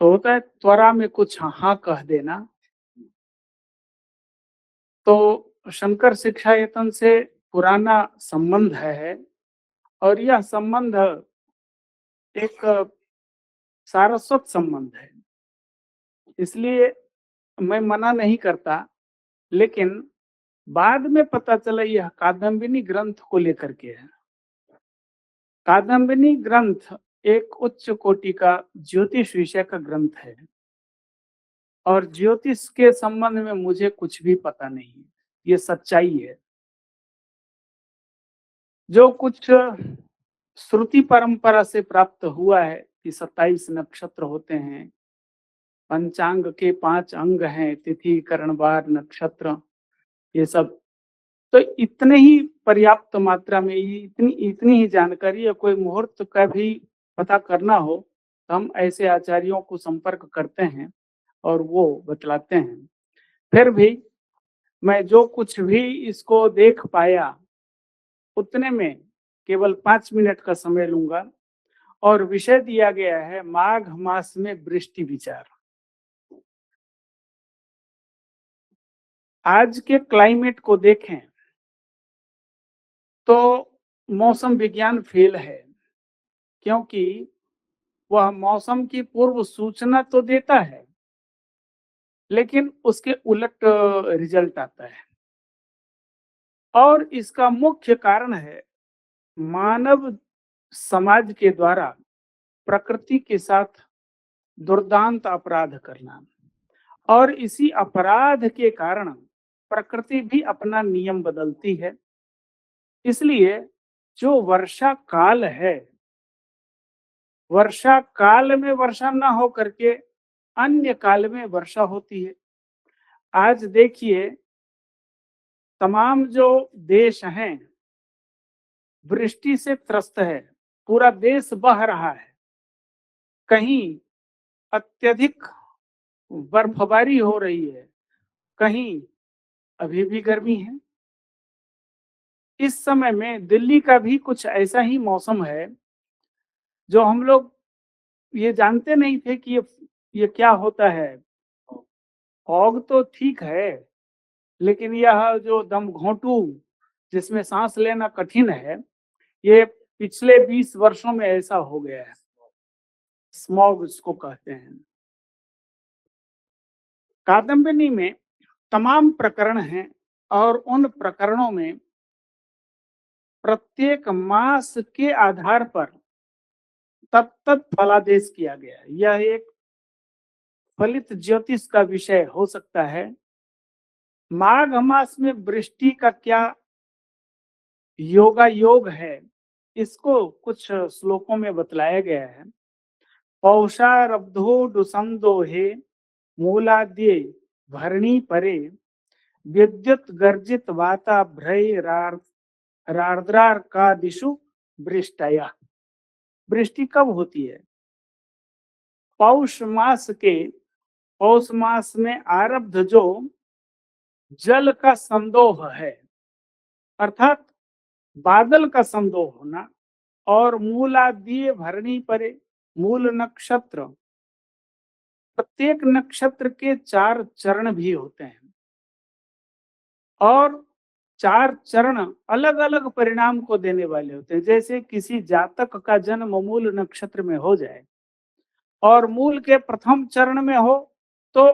तो होता है त्वरा में कुछ हाँ कह देना, तो शंकर शिक्षा यतन से पुराना संबंध है और यह संबंध एक सारस्वत संबंध है, इसलिए मैं मना नहीं करता। लेकिन बाद में पता चला यह कादम्बिनी ग्रंथ को लेकर के है। कादम्बिनी ग्रंथ एक उच्च कोटि का ज्योतिष विषय का ग्रंथ है और ज्योतिष के संबंध में मुझे कुछ भी पता नहीं है, ये सच्चाई है। जो कुछ श्रुति परंपरा से प्राप्त हुआ है कि 27 नक्षत्र होते हैं, पंचांग के 5 अंग हैं, तिथि करणवार नक्षत्र, ये सब, तो इतने ही पर्याप्त मात्रा में इतनी ही जानकारी है। कोई मुहूर्त का भी पता करना हो तो हम ऐसे आचार्यों को संपर्क करते हैं और वो बतलाते हैं। फिर भी मैं जो कुछ भी इसको देख पाया उतने में केवल 5 मिनट का समय लूंगा और विषय दिया गया है माघ मास में वृष्टि विचार। आज के क्लाइमेट को देखें तो मौसम विज्ञान फेल है, क्योंकि वह मौसम की पूर्व सूचना तो देता है लेकिन उसके उलट रिजल्ट आता है। और इसका मुख्य कारण है मानव समाज के द्वारा प्रकृति के साथ दुर्दांत अपराध करना और इसी अपराध के कारण प्रकृति भी अपना नियम बदलती है। इसलिए जो वर्षा काल है, वर्षा काल में वर्षा न हो करके अन्य काल में वर्षा होती है। आज देखिए तमाम जो देश हैं वृष्टि से त्रस्त है, पूरा देश बह रहा है। कहीं अत्यधिक बर्फबारी हो रही है, कहीं अभी भी गर्मी है। इस समय में दिल्ली का भी कुछ ऐसा ही मौसम है जो हम लोग ये जानते नहीं थे कि ये क्या होता है। फॉग तो ठीक है, लेकिन यह जो दमघोंटू जिसमें सांस लेना कठिन है, ये पिछले 20 वर्षों में ऐसा हो गया है। स्मॉग इसको कहते हैं। कादम्बिनी में तमाम प्रकरण हैं और उन प्रकरणों में प्रत्येक मास के आधार पर तत्त फलादेश किया गया है। यह एक फलित ज्योतिष का विषय हो सकता है। माघ मास में वृष्टि का क्या योग है, इसको कुछ श्लोकों में बतलाया गया है। पौषारब्धो डुसंदोहे मूलाद्ये भरणी परे विद्युत गर्जित वाता भ्रय रार्द्रार का दिशु वृष्टया। वृष्टि कब होती है? पौष मास में आरब्ध जो जल का संदोह है, अर्थात बादल का संदोह होना, और मूलाद्य भरणी परे, मूल नक्षत्र, प्रत्येक नक्षत्र के 4 चरण भी होते हैं और 4 चरण अलग अलग परिणाम को देने वाले होते हैं। जैसे किसी जातक का जन्म मूल नक्षत्र में हो जाए और मूल के प्रथम चरण में हो तो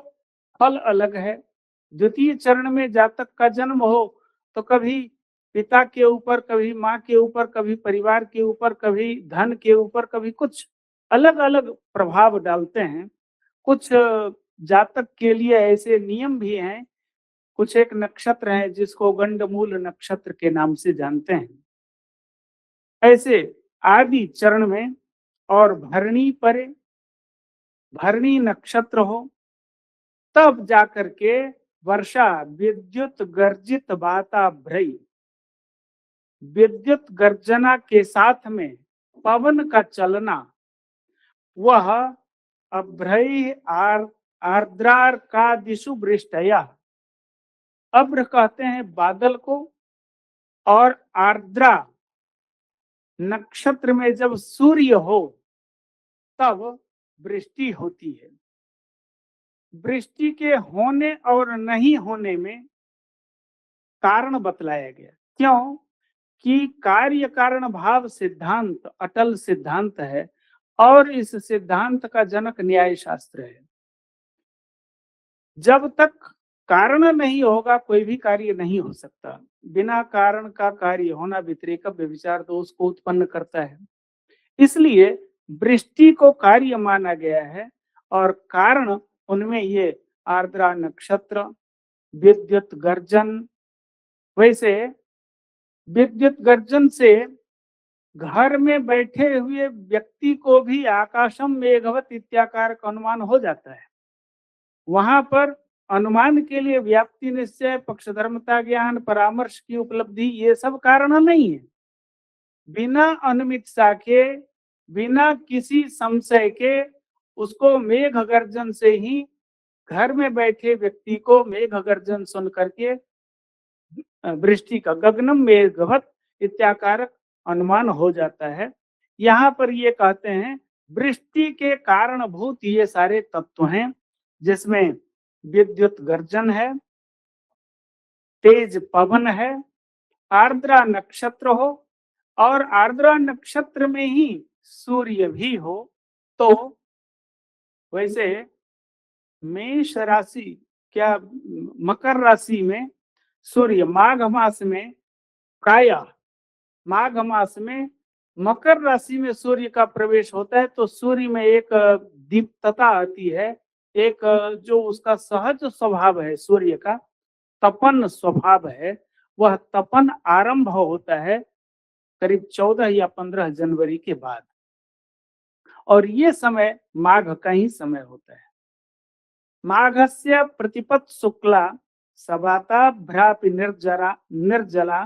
फल अलग है। द्वितीय चरण में जातक का जन्म हो तो कभी पिता के ऊपर, कभी माँ के ऊपर, कभी परिवार के ऊपर, कभी धन के ऊपर, कभी कुछ अलग अलग प्रभाव डालते हैं। कुछ जातक के लिए ऐसे नियम भी हैं। कुछ एक नक्षत्र है जिसको गंडमूल नक्षत्र के नाम से जानते हैं। ऐसे आदि चरण में और भरणी परे, भरणी नक्षत्र हो तब जाकर के वर्षा विद्युत गर्जित वाता भ्रई, विद्युत गर्जना के साथ में पवन का चलना, वह अभ्रई आर्द्रार का दिशु वृष्टया। अभ्र कहते हैं बादल को, और आर्द्रा नक्षत्र में जब सूर्य हो तब वृष्टि होती है। वृष्टि के होने और नहीं होने में कारण बतलाया गया। क्यों? कि कार्य कारण भाव सिद्धांत अटल सिद्धांत है और इस सिद्धांत का जनक न्याय शास्त्र है। जब तक कारण नहीं होगा कोई भी कार्य नहीं हो सकता। बिना कारण का कार्य होना व्यतिरेक व्यभिचार दोष को उत्पन्न करता है। इसलिए वृष्टि को कार्य माना गया है और कारण उनमें ये आर्द्रा नक्षत्र, विद्युत गर्जन। वैसे विद्युत गर्जन से घर में बैठे हुए व्यक्ति को भी आकाशम मेघवत इत्याकार का अनुमान हो जाता है। वहां पर अनुमान के लिए व्याप्ति निश्चय, पक्षधर्मता ज्ञान, परामर्श की उपलब्धि, ये सब कारण नहीं है। बिना अनियमितता के, बिना किसी संशय के उसको मेघ गर्जन से ही, घर में बैठे व्यक्ति को मेघ गर्जन सुन करके वृष्टि का गगनम मेघवत इत्याकारक अनुमान हो जाता है। यहाँ पर ये कहते हैं वृष्टि के कारणभूत ये सारे तत्व हैं, जिसमें विद्युत गर्जन है, तेज पवन है, आर्द्रा नक्षत्र हो और आर्द्रा नक्षत्र में ही सूर्य भी हो। तो वैसे मेष राशि, क्या मकर राशि में सूर्य माघ मास में, प्रायः माघ मास में मकर राशि में सूर्य का प्रवेश होता है तो सूर्य में एक दीप्तता आती है एक जो उसका सहज स्वभाव है सूर्य का, तपन स्वभाव है, वह तपन आरंभ होता है करीब 14 या 15 जनवरी के बाद, और ये समय माघ का ही समय होता है। माघस्य प्रतिपत् शुक्ला सबाता भ्रापि निर्जला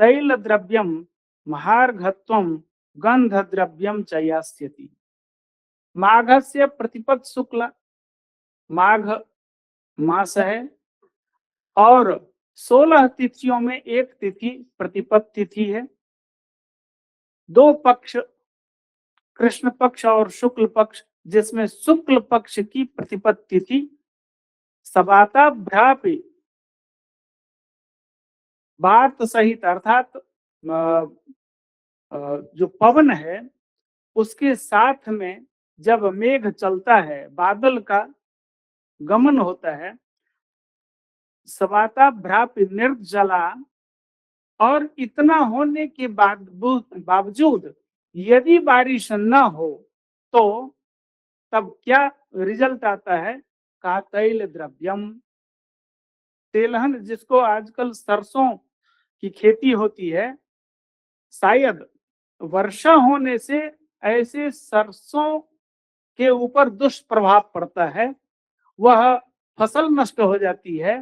तैल द्रव्यम महार्घत्वम गंध द्रव्यम च यास्यति। माघस्य प्रतिपत् शुक्ला, माघ मास है और 16 तिथियों में एक तिथि प्रतिपत् तिथि है। दो पक्ष, कृष्ण पक्ष और शुक्ल पक्ष, जिसमें शुक्ल पक्ष की प्रतिपत् तिथि सबाता भ्रापि वात सहित, अर्थात जो पवन है उसके साथ में जब मेघ चलता है, बादल का गमन होता है, सबाता भ्रापि निर्जला, और इतना होने के बावजूद यदि बारिश न हो तो तब क्या रिजल्ट आता है? का तैल द्रव्यम, तेलहन जिसको आजकल सरसों की खेती होती है, शायद वर्षा होने से ऐसे सरसों के ऊपर दुष्प्रभाव पड़ता है, वह फसल नष्ट हो जाती है,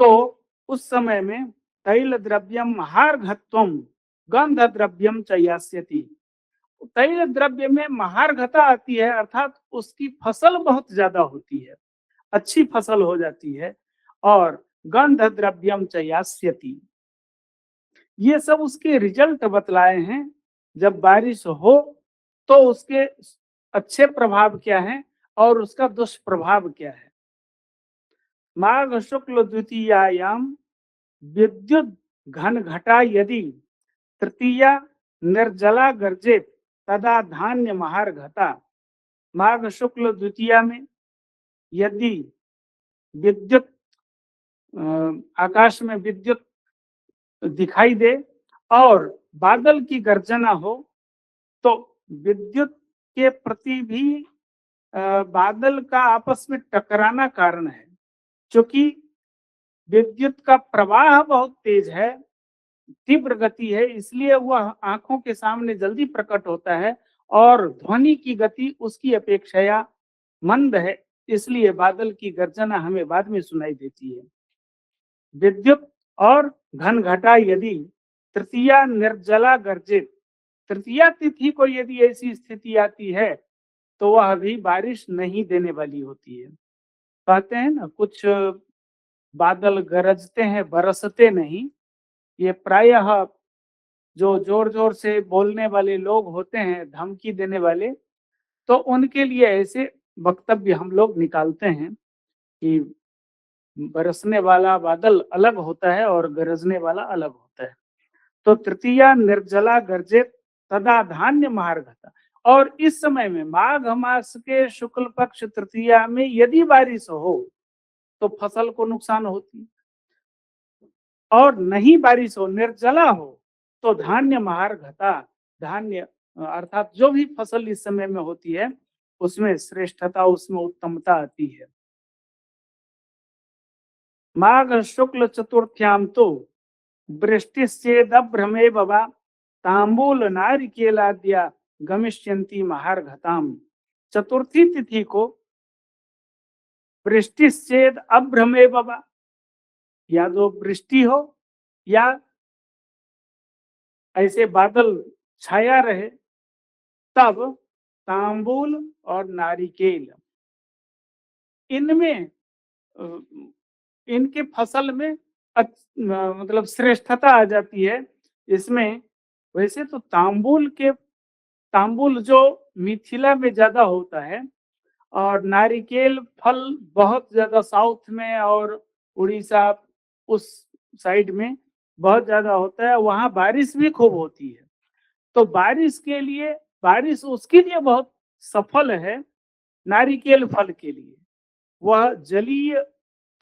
तो उस समय में तैल द्रव्यम महार्घत्वम गंध द्रव्यम च यास्यति। तैल द्रव्य में महार्घता आती है, अर्थात उसकी फसल बहुत ज्यादा होती है, अच्छी फसल हो जाती है, और गंध द्रव्यम च यास्यति। ये सब उसके रिजल्ट बतलाए हैं। जब बारिश हो तो उसके अच्छे प्रभाव क्या है और उसका दुष्प्रभाव क्या है। माघ शुक्ल द्वितीयायाम विद्युत घन घटा यदि तृतीया निर्जला गर्जित तदा धान्य महार्घता। माघ शुक्ल द्वितीया में यदि विद्युत, आकाश में विद्युत दिखाई दे और बादल की गर्जना हो, तो विद्युत के प्रति भी बादल का आपस में टकराना कारण है, क्योंकि विद्युत का प्रवाह बहुत तेज है, तीव्र गति है, इसलिए वह आंखों के सामने जल्दी प्रकट होता है, और ध्वनि की गति उसकी अपेक्षया मंद है, इसलिए बादल की गर्जना हमें बाद में सुनाई देती है। विद्युत और घन घटा यदि तृतीया निर्जला गर्जित, तृतीया तिथि को यदि ऐसी स्थिति आती है तो वह भी बारिश नहीं देने वाली होती है। कहते हैं ना, कुछ बादल गरजते हैं बरसते नहीं। ये प्रायः जो जोर जोर से बोलने वाले लोग होते हैं, धमकी देने वाले, तो उनके लिए ऐसे वक्तव्य हम लोग निकालते हैं कि बरसने वाला बादल अलग होता है और गरजने वाला अलग होता है। तो तृतीया निर्जला गर्जित तदा धान्य महार्घता, और इस समय में माघ मास के शुक्ल पक्ष तृतीया में यदि बारिश हो तो फसल को नुकसान होती, और नहीं बारिश हो, निर्जला हो, तो धान्य महार्घता, धान्य अर्थात जो भी फसल इस समय में होती है उसमें श्रेष्ठता, उसमें उत्तमता आती है। माघ शुक्ल चतुर्थ्याम तो वृष्टिश्चेदभ्रमे बवा तांबूल नारिकेलाद्या गमिष्यन्ति महार्घताम। चतुर्थी तिथि को वृष्टिश्चेद अभ्रमे बवा, या तो वृष्टि हो या ऐसे बादल छाया रहे, तब तांबूल और नारिकेल, इनमें इनके फसल में मतलब श्रेष्ठता आ जाती है। इसमें वैसे तो तांबूल जो मिथिला में ज्यादा होता है, और नारिकेल फल बहुत ज्यादा साउथ में और उड़ीसा उस साइड में बहुत ज्यादा होता है, वहां बारिश भी खूब होती है। तो बारिश उसके लिए बहुत सफल है। नारिकेल फल के लिए वह जलीय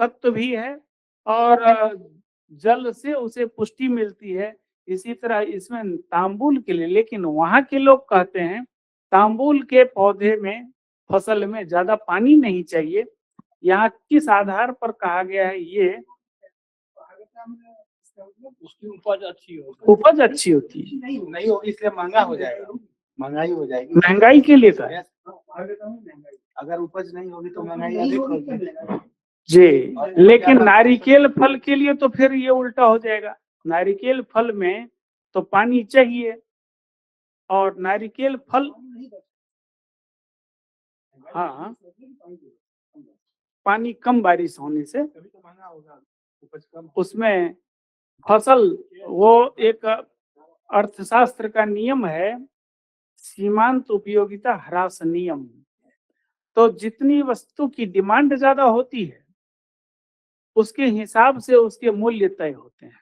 तत्व भी है और जल से उसे पुष्टि मिलती है। इसी तरह इसमें तांबूल के लिए, लेकिन वहां के लोग कहते हैं तांबूल के पौधे में फसल में ज्यादा पानी नहीं चाहिए। यहाँ किस आधार पर कहा गया है ये? उसकी उपज अच्छी हो। उपज अच्छी होती है, नहीं होगी इसलिए महंगा हो जाएगा, महंगाई हो जाएगी। महंगाई के लिए कहा अगर उपज नहीं होगी तो महंगाई अधिक होगी। जी। लेकिन नारिकेल फल के लिए तो फिर ये उल्टा हो जाएगा। नारिकेल फल में तो पानी चाहिए और नारिकेल फल, हाँ, पानी कम बारिश होने से तभी तो महंगा होगा, उपज कम। उसमें फसल, वो एक अर्थशास्त्र का नियम है, सीमांत उपयोगिता ह्रास नियम। तो जितनी वस्तु की डिमांड ज्यादा होती है उसके हिसाब से उसके मूल्य तय होते हैं।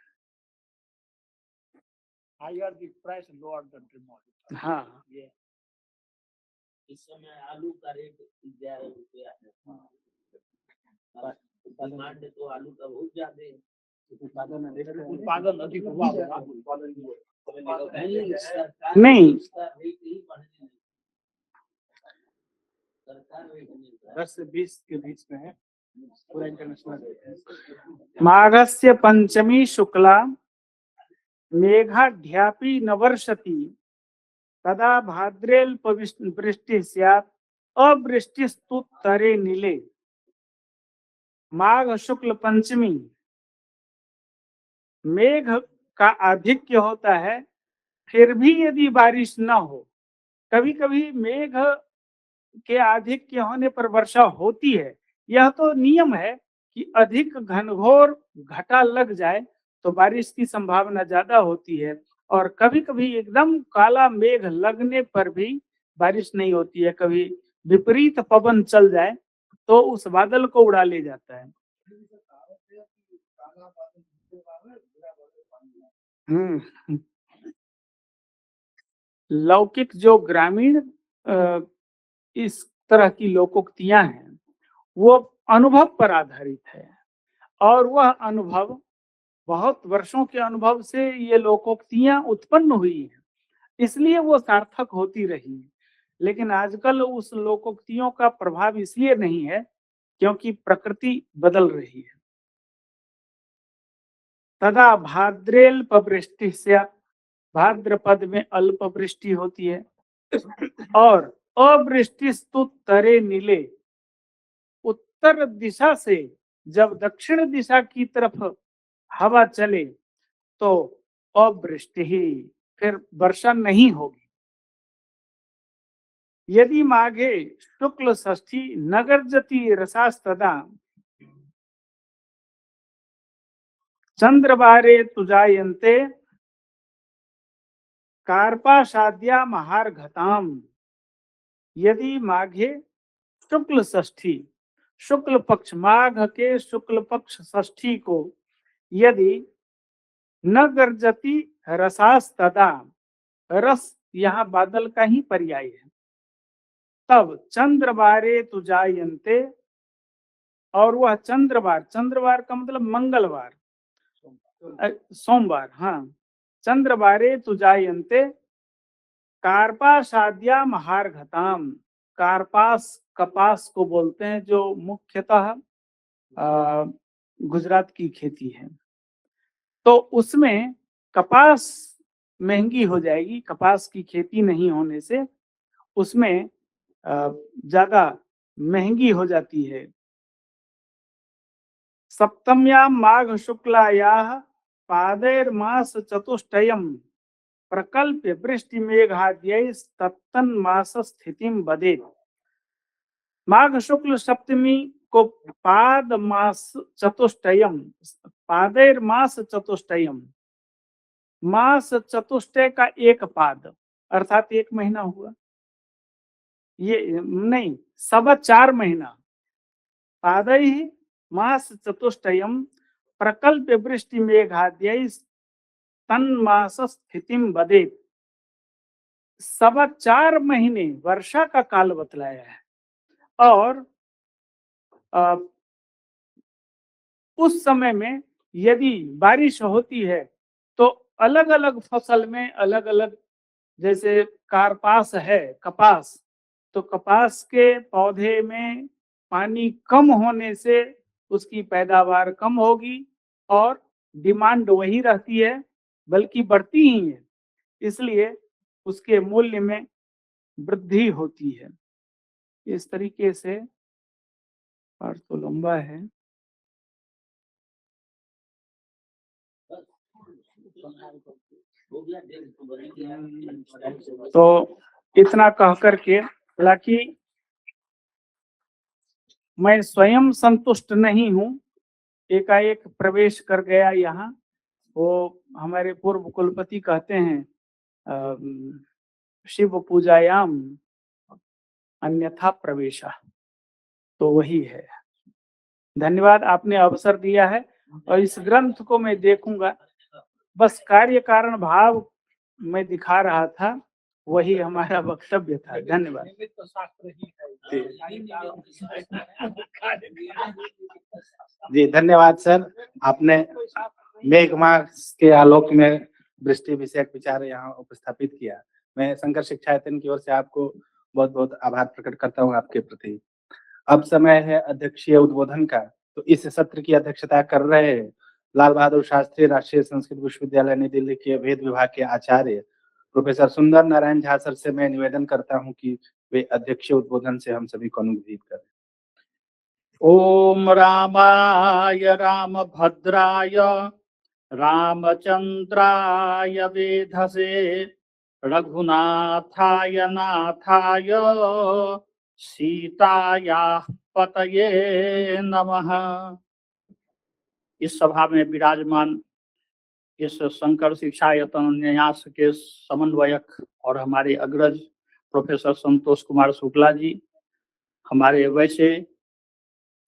Higher the price lower the demand. हाँ, ये इस समय आलू का रेट 11 रुपया है। डिमांड तो आलू का बहुत ज्यादा है। उत्पादन अधिक हुआ नहीं, सरकार रेट ही बढ़ने लगी। सरकार रेट नहीं बढ़ा। 10 से 20 के बीच में है, पूरा इंटरनेशनल रेट है। माघस्य पंचमी शुक्ला मेघाढ्यापि न वर्षति तदा भाद्रेल्प वृष्टि स्यात् अवृष्टिस्तुत्तरे नीले। माघ शुक्ल पंचमी मेघ का आधिक्य होता है, फिर भी यदि बारिश न हो, कभी कभी मेघ के आधिक्य होने पर वर्षा होती है। यह तो नियम है कि अधिक घनघोर घटा लग जाए तो बारिश की संभावना ज्यादा होती है, और कभी कभी एकदम काला मेघ लगने पर भी बारिश नहीं होती है। कभी विपरीत पवन चल जाए तो उस बादल को उड़ा ले जाता है। लौकिक जो ग्रामीण इस तरह की लोकोक्तियां हैं वो अनुभव पर आधारित है, और वह अनुभव बहुत वर्षों के अनुभव से ये लोकोक्तियां उत्पन्न हुई हैं, इसलिए वो सार्थक होती रही हैं। लेकिन आजकल उस लोकोक्तियों का प्रभाव इसलिए नहीं है क्योंकि प्रकृति बदल रही है। तदा भाद्रेल्प वृष्टि से, भाद्रपद में अल्प वृष्टि होती है, और अवृष्टिस्तुत्तरे नीले, उत्तर दिशा से जब दक्षिण दिशा की तरफ हवा चले तो अवृष्टि ही, फिर वर्षा नहीं होगी। यदि माघे शुक्ल षष्ठी नगर्जति रसास्तदा चंद्रवारे तुजायन्ते कार्पासाद्या महार्घताम। यदि माघे शुक्ल षष्ठी, शुक्ल पक्ष, माघ के शुक्ल पक्ष षष्ठी को यदि न गर्जति रसास्तदा, रस यहाँ बादल का ही पर्याय है, तब चंद्रवारे तुजायन्ते, और वह चंद्रवार, चंद्रवार का मतलब मंगलवार, सोमवार, हाँ, चंद्रवारे तुजायन्ते कार्पासाद्या महार्घताम। कार्पास कपास को बोलते हैं, जो मुख्यतः गुजरात की खेती है। तो उसमें कपास महंगी हो जाएगी, कपास की खेती नहीं होने से उसमें ज्यादा महंगी हो जाती है। सप्तम्यां माघ शुक्लायाः पादैर्मास चतुष्टयम् प्रकल्प्य वृष्टि मेघाद्यैस्तत्तन्मास स्थितिं वदेत्। माघ शुक्ल सप्तमी को पाद मास चतुष्टयम, पादैर्मास चतुष्टयम, मास चतुष्टय का एक पाद अर्थात 1 महीना हुआ, ये नहीं, 4.25 महीना। पादै मास चतुष्टयम प्रकल्प्य वृष्टि मेघाद्यैस्तन्मास स्थितिं वदेत्। 4.25 महीने वर्षा का काल बतलाया है, और उस समय में यदि बारिश होती है तो अलग अलग फसल में अलग अलग, जैसे कार्पास है, कपास, तो कपास के पौधे में पानी कम होने से उसकी पैदावार कम होगी और डिमांड वही रहती है, बल्कि बढ़ती ही है, इसलिए उसके मूल्य में वृद्धि होती है। इस तरीके से पाठ तो लंबा है। हो गया डेढ़ तो बन गया। तो इतना कह करके, हालांकि मैं स्वयं संतुष्ट नहीं हूँ, एकाएक प्रवेश कर गया यहाँ। वो हमारे पूर्व कुलपति कहते हैं शिव पूजायाम अन्यथा प्रवेशा, तो वही है। धन्यवाद, आपने अवसर दिया है और इस ग्रंथ को मैं देखूंगा। बस कार्य कारण भाव मैं दिखा रहा था, वही हमारा वक्तव्य था। धन्यवाद। जी धन्यवाद सर, आपने मेघ मास के आलोक में वृष्टि विषयक विचार यहाँ उपस्थापित किया। मैं शंकर शिक्षा यतन की ओर से आपको बहुत बहुत आभार प्रकट करता हूँ आपके प्रति। अब समय है अध्यक्षीय उद्बोधन का, तो इस सत्र की अध्यक्षता कर रहे हैं लाल बहादुर शास्त्री राष्ट्रीय संस्कृत विश्वविद्यालय नई दिल्ली के वेद विभाग के आचार्य प्रोफेसर सुंदर नारायण झा सर से मैं निवेदन करता हूं कि वे अध्यक्षीय उद्बोधन से हम सभी को अनुग्रहित करें। ओम रामाय रामभद्राय रामचंद्राय वेधसे रघुनाथाय नाथाय सीतायाः पतये नमः। इस सभा में विराजमान इस शंकर शिक्षा यतन न्यास के समन्वयक और हमारे अग्रज प्रोफेसर संतोष कुमार शुक्ला जी, हमारे वैसे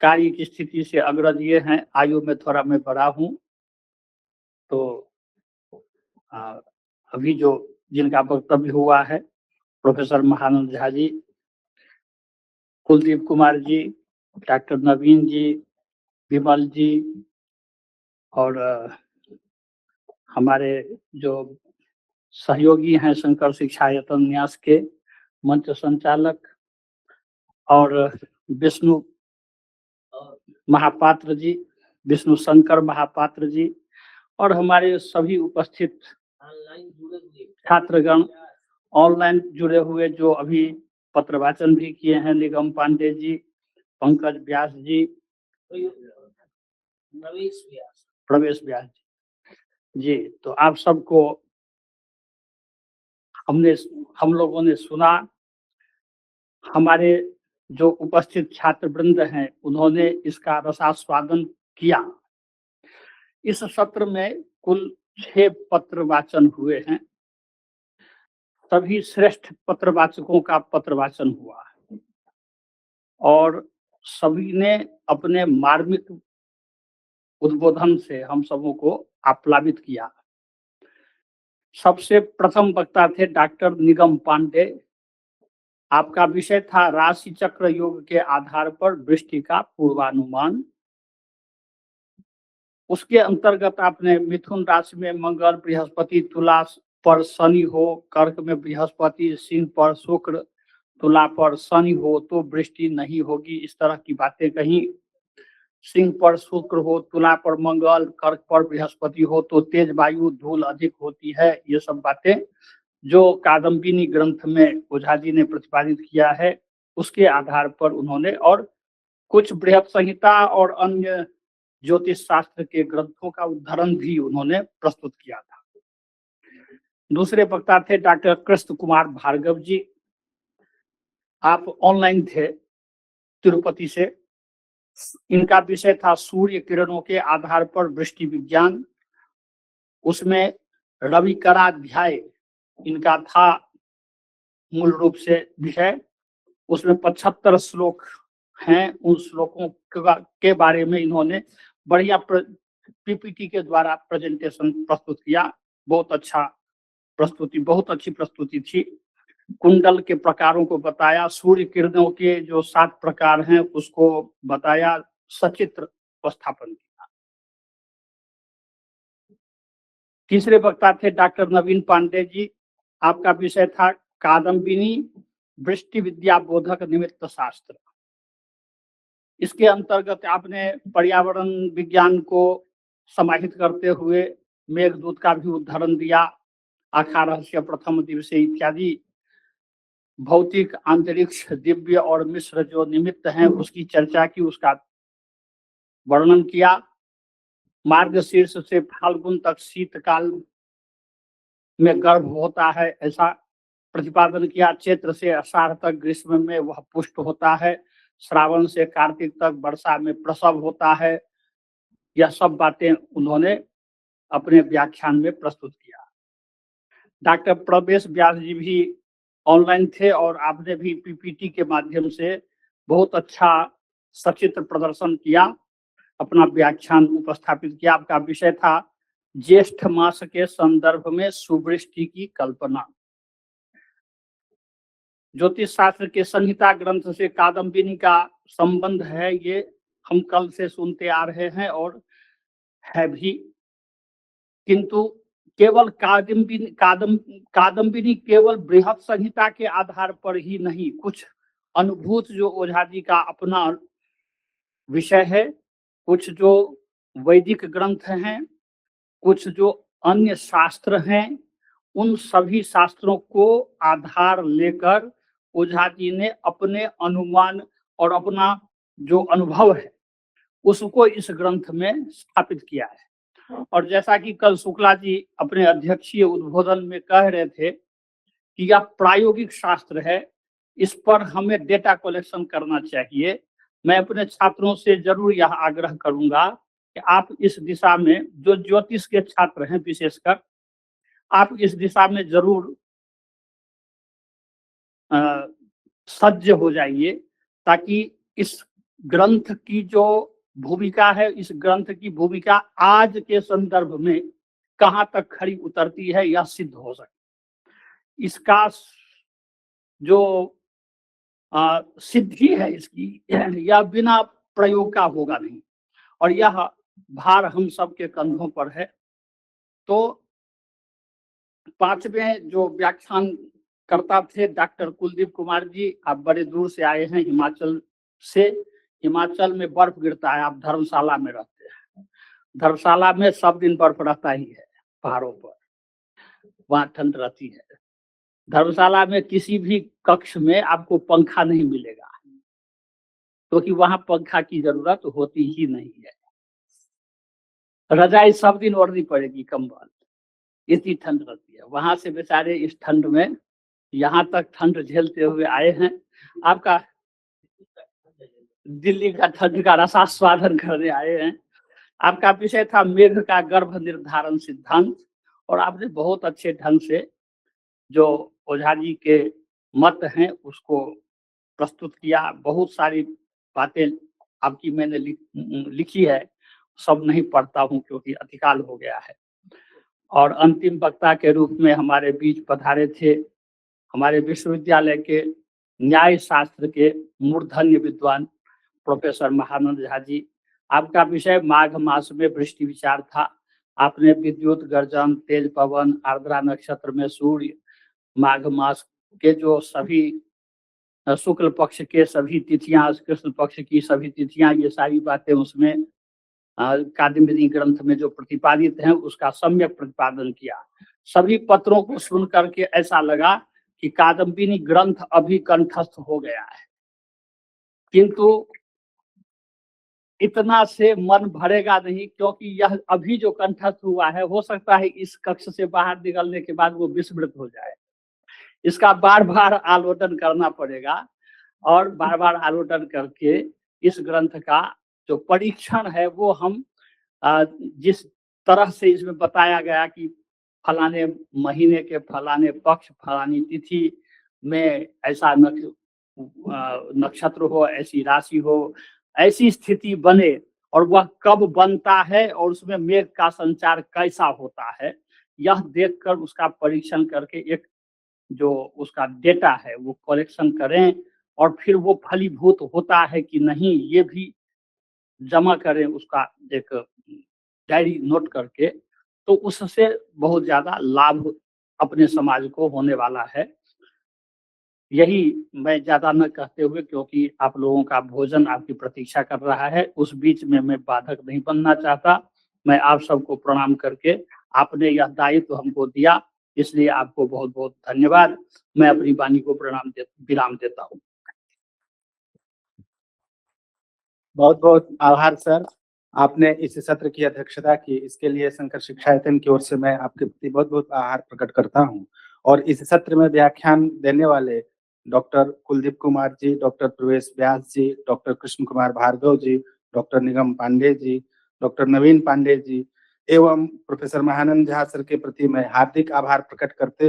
कार्य की स्थिति से अग्रज ये हैं, आयु में थोड़ा मैं बड़ा हूँ, तो अभी जो जिनका वक्तव्य हुआ है प्रोफेसर महानंद झा जी, कुलदीप कुमार जी, डॉक्टर नवीन जी, विमल जी और हमारे जो सहयोगी हैं शंकर शिक्षा यतन न्यास के मंच संचालक और विष्णु महापात्र जी, विष्णु शंकर महापात्र जी और हमारे सभी उपस्थित छात्रगण, ऑनलाइन जुड़े हुए जो अभी पत्र वाचन भी किए हैं, निगम पांडे जी, पंकज व्यास जी, प्रवेश व्यास जी, तो आप सबको हम लोगों ने सुना। हमारे जो उपस्थित छात्र वृंद हैं उन्होंने इसका रसास्वादन किया। इस सत्र में कुल 6 पत्र वाचन हुए हैं। सभी श्रेष्ठ पत्रवाचकों का पत्र वाचन हुआ है और सभी ने अपने मार्मिक उद्बोधन से हम सबों को आप्लावित किया। सबसे प्रथम वक्ता थे डॉक्टर निगम पांडे। आपका विषय था राशि चक्र योग के आधार पर वृष्टि का पूर्वानुमान। उसके अंतर्गत आपने मिथुन राशि में मंगल, बृहस्पति, तुला पर शनि हो, कर्क में बृहस्पति, सिंह पर शुक्र, तुला पर शनि हो तो वृष्टि नहीं होगी, इस तरह की बातें कही। सिंह पर शुक्र हो, तुला पर मंगल, कर्क पर बृहस्पति हो तो तेज वायु धूल अधिक होती है। ये सब बातें जो कादम्बिनी ग्रंथ में ओझा जी ने प्रतिपादित किया है उसके आधार पर उन्होंने, और कुछ बृहत संहिता और अन्य ज्योतिष शास्त्र के ग्रंथों का उद्धरण भी उन्होंने प्रस्तुत किया था। दूसरे वक्ता थे डॉक्टर कृष्ण कुमार भार्गव जी। आप ऑनलाइन थे तिरुपति से। इनका विषय था सूर्य किरणों के आधार पर वृष्टि विज्ञान। उसमें रविकराध्याय इनका था मूल रूप से विषय। उसमें 75 श्लोक हैं। उन श्लोकों के बारे में इन्होंने बढ़िया पीपीटी के द्वारा प्रेजेंटेशन प्रस्तुत किया। बहुत अच्छा प्रस्तुति, बहुत अच्छी प्रस्तुति थी। कुंडल के प्रकारों को बताया, सूर्य किरणों के जो 7 प्रकार हैं उसको बताया, सचित्र उपस्थापन किया। तीसरे वक्ता थे डॉक्टर नवीन पांडे जी। आपका विषय था कादम्बिनी वृष्टि विद्या बोधक निमित्त शास्त्र। इसके अंतर्गत आपने पर्यावरण विज्ञान को समाहित करते हुए मेघदूत का भी उदाहरण दिया, आखा रहस्य प्रथम दिवसे इत्यादि। भौतिक, अंतरिक्ष, दिव्य और मिश्र जो निमित्त हैं उसकी चर्चा की, उसका वर्णन किया। मार्गशीर्ष से फाल्गुन तक शीतकाल में गर्भ होता है ऐसा प्रतिपादन किया। चैत्र से आषाढ़ तक ग्रीष्म में वह पुष्ट होता है। श्रावण से कार्तिक तक वर्षा में प्रसव होता है। यह सब बातें उन्होंने अपने व्याख्यान में प्रस्तुत किया। डॉक्टर प्रवेश व्यास जी भी ऑनलाइन थे और आपने भी पीपीटी के माध्यम से बहुत अच्छा सचित्र प्रदर्शन किया, अपना व्याख्यान उपस्थापित किया। आपका विषय था ज्येष्ठ मास के संदर्भ में सुवृष्टि की कल्पना। ज्योतिष शास्त्र के संहिता ग्रंथ से कादम्बिनी का संबंध है, ये हम कल से सुनते आ रहे हैं और है भी। किंतु केवल कादम्बिनी केवल बृहद संहिता के आधार पर ही नहीं, कुछ अनुभूत जो ओझा जी का अपना विषय है, कुछ जो वैदिक ग्रंथ हैं, कुछ जो अन्य शास्त्र हैं, उन सभी शास्त्रों को आधार लेकर ओझा जी ने अपने अनुमान और अपना जो अनुभव है उसको इस ग्रंथ में स्थापित किया है। और जैसा कि कल शुक्ला जी अपने अध्यक्षीय उद्बोधन में कह रहे थे कि यह प्रायोगिक शास्त्र है, इस पर हमें डेटा कलेक्शन करना चाहिए। मैं अपने छात्रों से जरूर यह आग्रह करूंगा कि आप इस दिशा में, जो ज्योतिष के छात्र हैं विशेषकर, आप इस दिशा में जरूर सज्ज हो जाइए, ताकि इस ग्रंथ की जो भूमिका है, इस ग्रंथ की भूमिका आज के संदर्भ में कहाँ तक खरी उतरती है यह सिद्ध हो सके। इसका जो सिद्धि है इसकी, यह बिना प्रयोग का होगा नहीं, और यह भार हम सबके कंधों पर है। तो पांचवें जो व्याख्यान करता थे डॉक्टर कुलदीप कुमार जी, आप बड़े दूर से आए हैं हिमाचल से। हिमाचल में बर्फ गिरता है, आप धर्मशाला में रहते हैं। धर्मशाला में सब दिन बर्फ रहता ही है, पहाड़ों पर, वहां ठंड रहती है। धर्मशाला में किसी भी कक्ष में आपको पंखा नहीं मिलेगा, क्योंकि वहां पंखा की जरूरत होती ही नहीं है। रजाई सब दिन ओढ़नी पड़ेगी, कंबल, इतनी ठंड रहती है। वहां से बेचारे इस ठंड में यहाँ तक ठंड झेलते हुए आए हैं। आपका दिल्ली का ठंड का रसास्वादन करने आए हैं। आपका विषय था मेघ का गर्भ निर्धारण सिद्धांत, और आपने बहुत अच्छे ढंग से जो ओझा जी के मत हैं उसको प्रस्तुत किया। बहुत सारी बातें आपकी मैंने लिखी है, सब नहीं पढ़ता हूँ क्योंकि अतिकाल हो गया है। और अंतिम वक्ता के रूप में हमारे बीच पधारे थे हमारे विश्वविद्यालय के न्याय शास्त्र के मूर्धन्य विद्वान प्रोफेसर महानंद झा जी। आपका विषय माघ मास में वृष्टि विचार था। आपने विद्युत गर्जन, तेज पवन, आर्द्रा नक्षत्र में सूर्य, माघ मास के जो सभी शुक्ल पक्ष के सभी तिथियां, कृष्ण पक्ष की सभी तिथियां, ये सारी बातें उसमें कादम्बिनी ग्रंथ में जो प्रतिपादित हैं उसका सम्यक प्रतिपादन किया। सभी पत्रों को सुन करके ऐसा लगा कि कादम्बिनी ग्रंथ अभी कंठस्थ हो गया है, किंतु इतना से मन भरेगा नहीं, क्योंकि यह अभी जो कंठस्थ हुआ है, हो सकता है इस कक्ष से बाहर निकलने के बाद वो विस्मृत हो जाए। इसका बार बार आलोचन करना पड़ेगा, और बार बार आलोचन करके इस ग्रंथ का जो परीक्षण है वो हम जिस तरह से इसमें बताया गया कि फलाने महीने के फलाने पक्ष, फलानी तिथि में ऐसा नक्षत्र हो, ऐसी राशि हो, ऐसी स्थिति बने, और वह कब बनता है और उसमें मेघ का संचार कैसा होता है, यह देखकर उसका परीक्षण करके एक जो उसका डेटा है वो कलेक्शन करें, और फिर वो फलीभूत होता है कि नहीं ये भी जमा करें, उसका एक डायरी नोट करके। तो उससे बहुत ज्यादा लाभ अपने समाज को होने वाला है। यही मैं ज्यादा न कहते हुए, क्योंकि आप लोगों का भोजन आपकी प्रतीक्षा कर रहा है, उस बीच में मैं बाधक नहीं बनना चाहता। मैं आप सबको प्रणाम करके, आपने यह दायित्व हमको दिया, इसलिए आपको बहुत बहुत धन्यवाद। मैं अपनी वाणी को विराम देता हूँ। बहुत बहुत आभार सर, आपने इस सत्र की अध्यक्षता की, इसके लिए शंकर शिक्षायतन की ओर से मैं आपके प्रति बहुत बहुत आभार प्रकट करता हूं। और इस सत्र में व्याख्यान देने वाले डॉक्टर कुलदीप कुमार जी, डॉक्टर प्रवेश व्यास जी, डॉक्टर कृष्ण कुमार भार्गव जी, डॉक्टर निगम पांडे जी, डॉक्टर नवीन पांडे जी एवं प्रोफेसर महानंद झा सर के प्रति मैं हार्दिक आभार प्रकट करते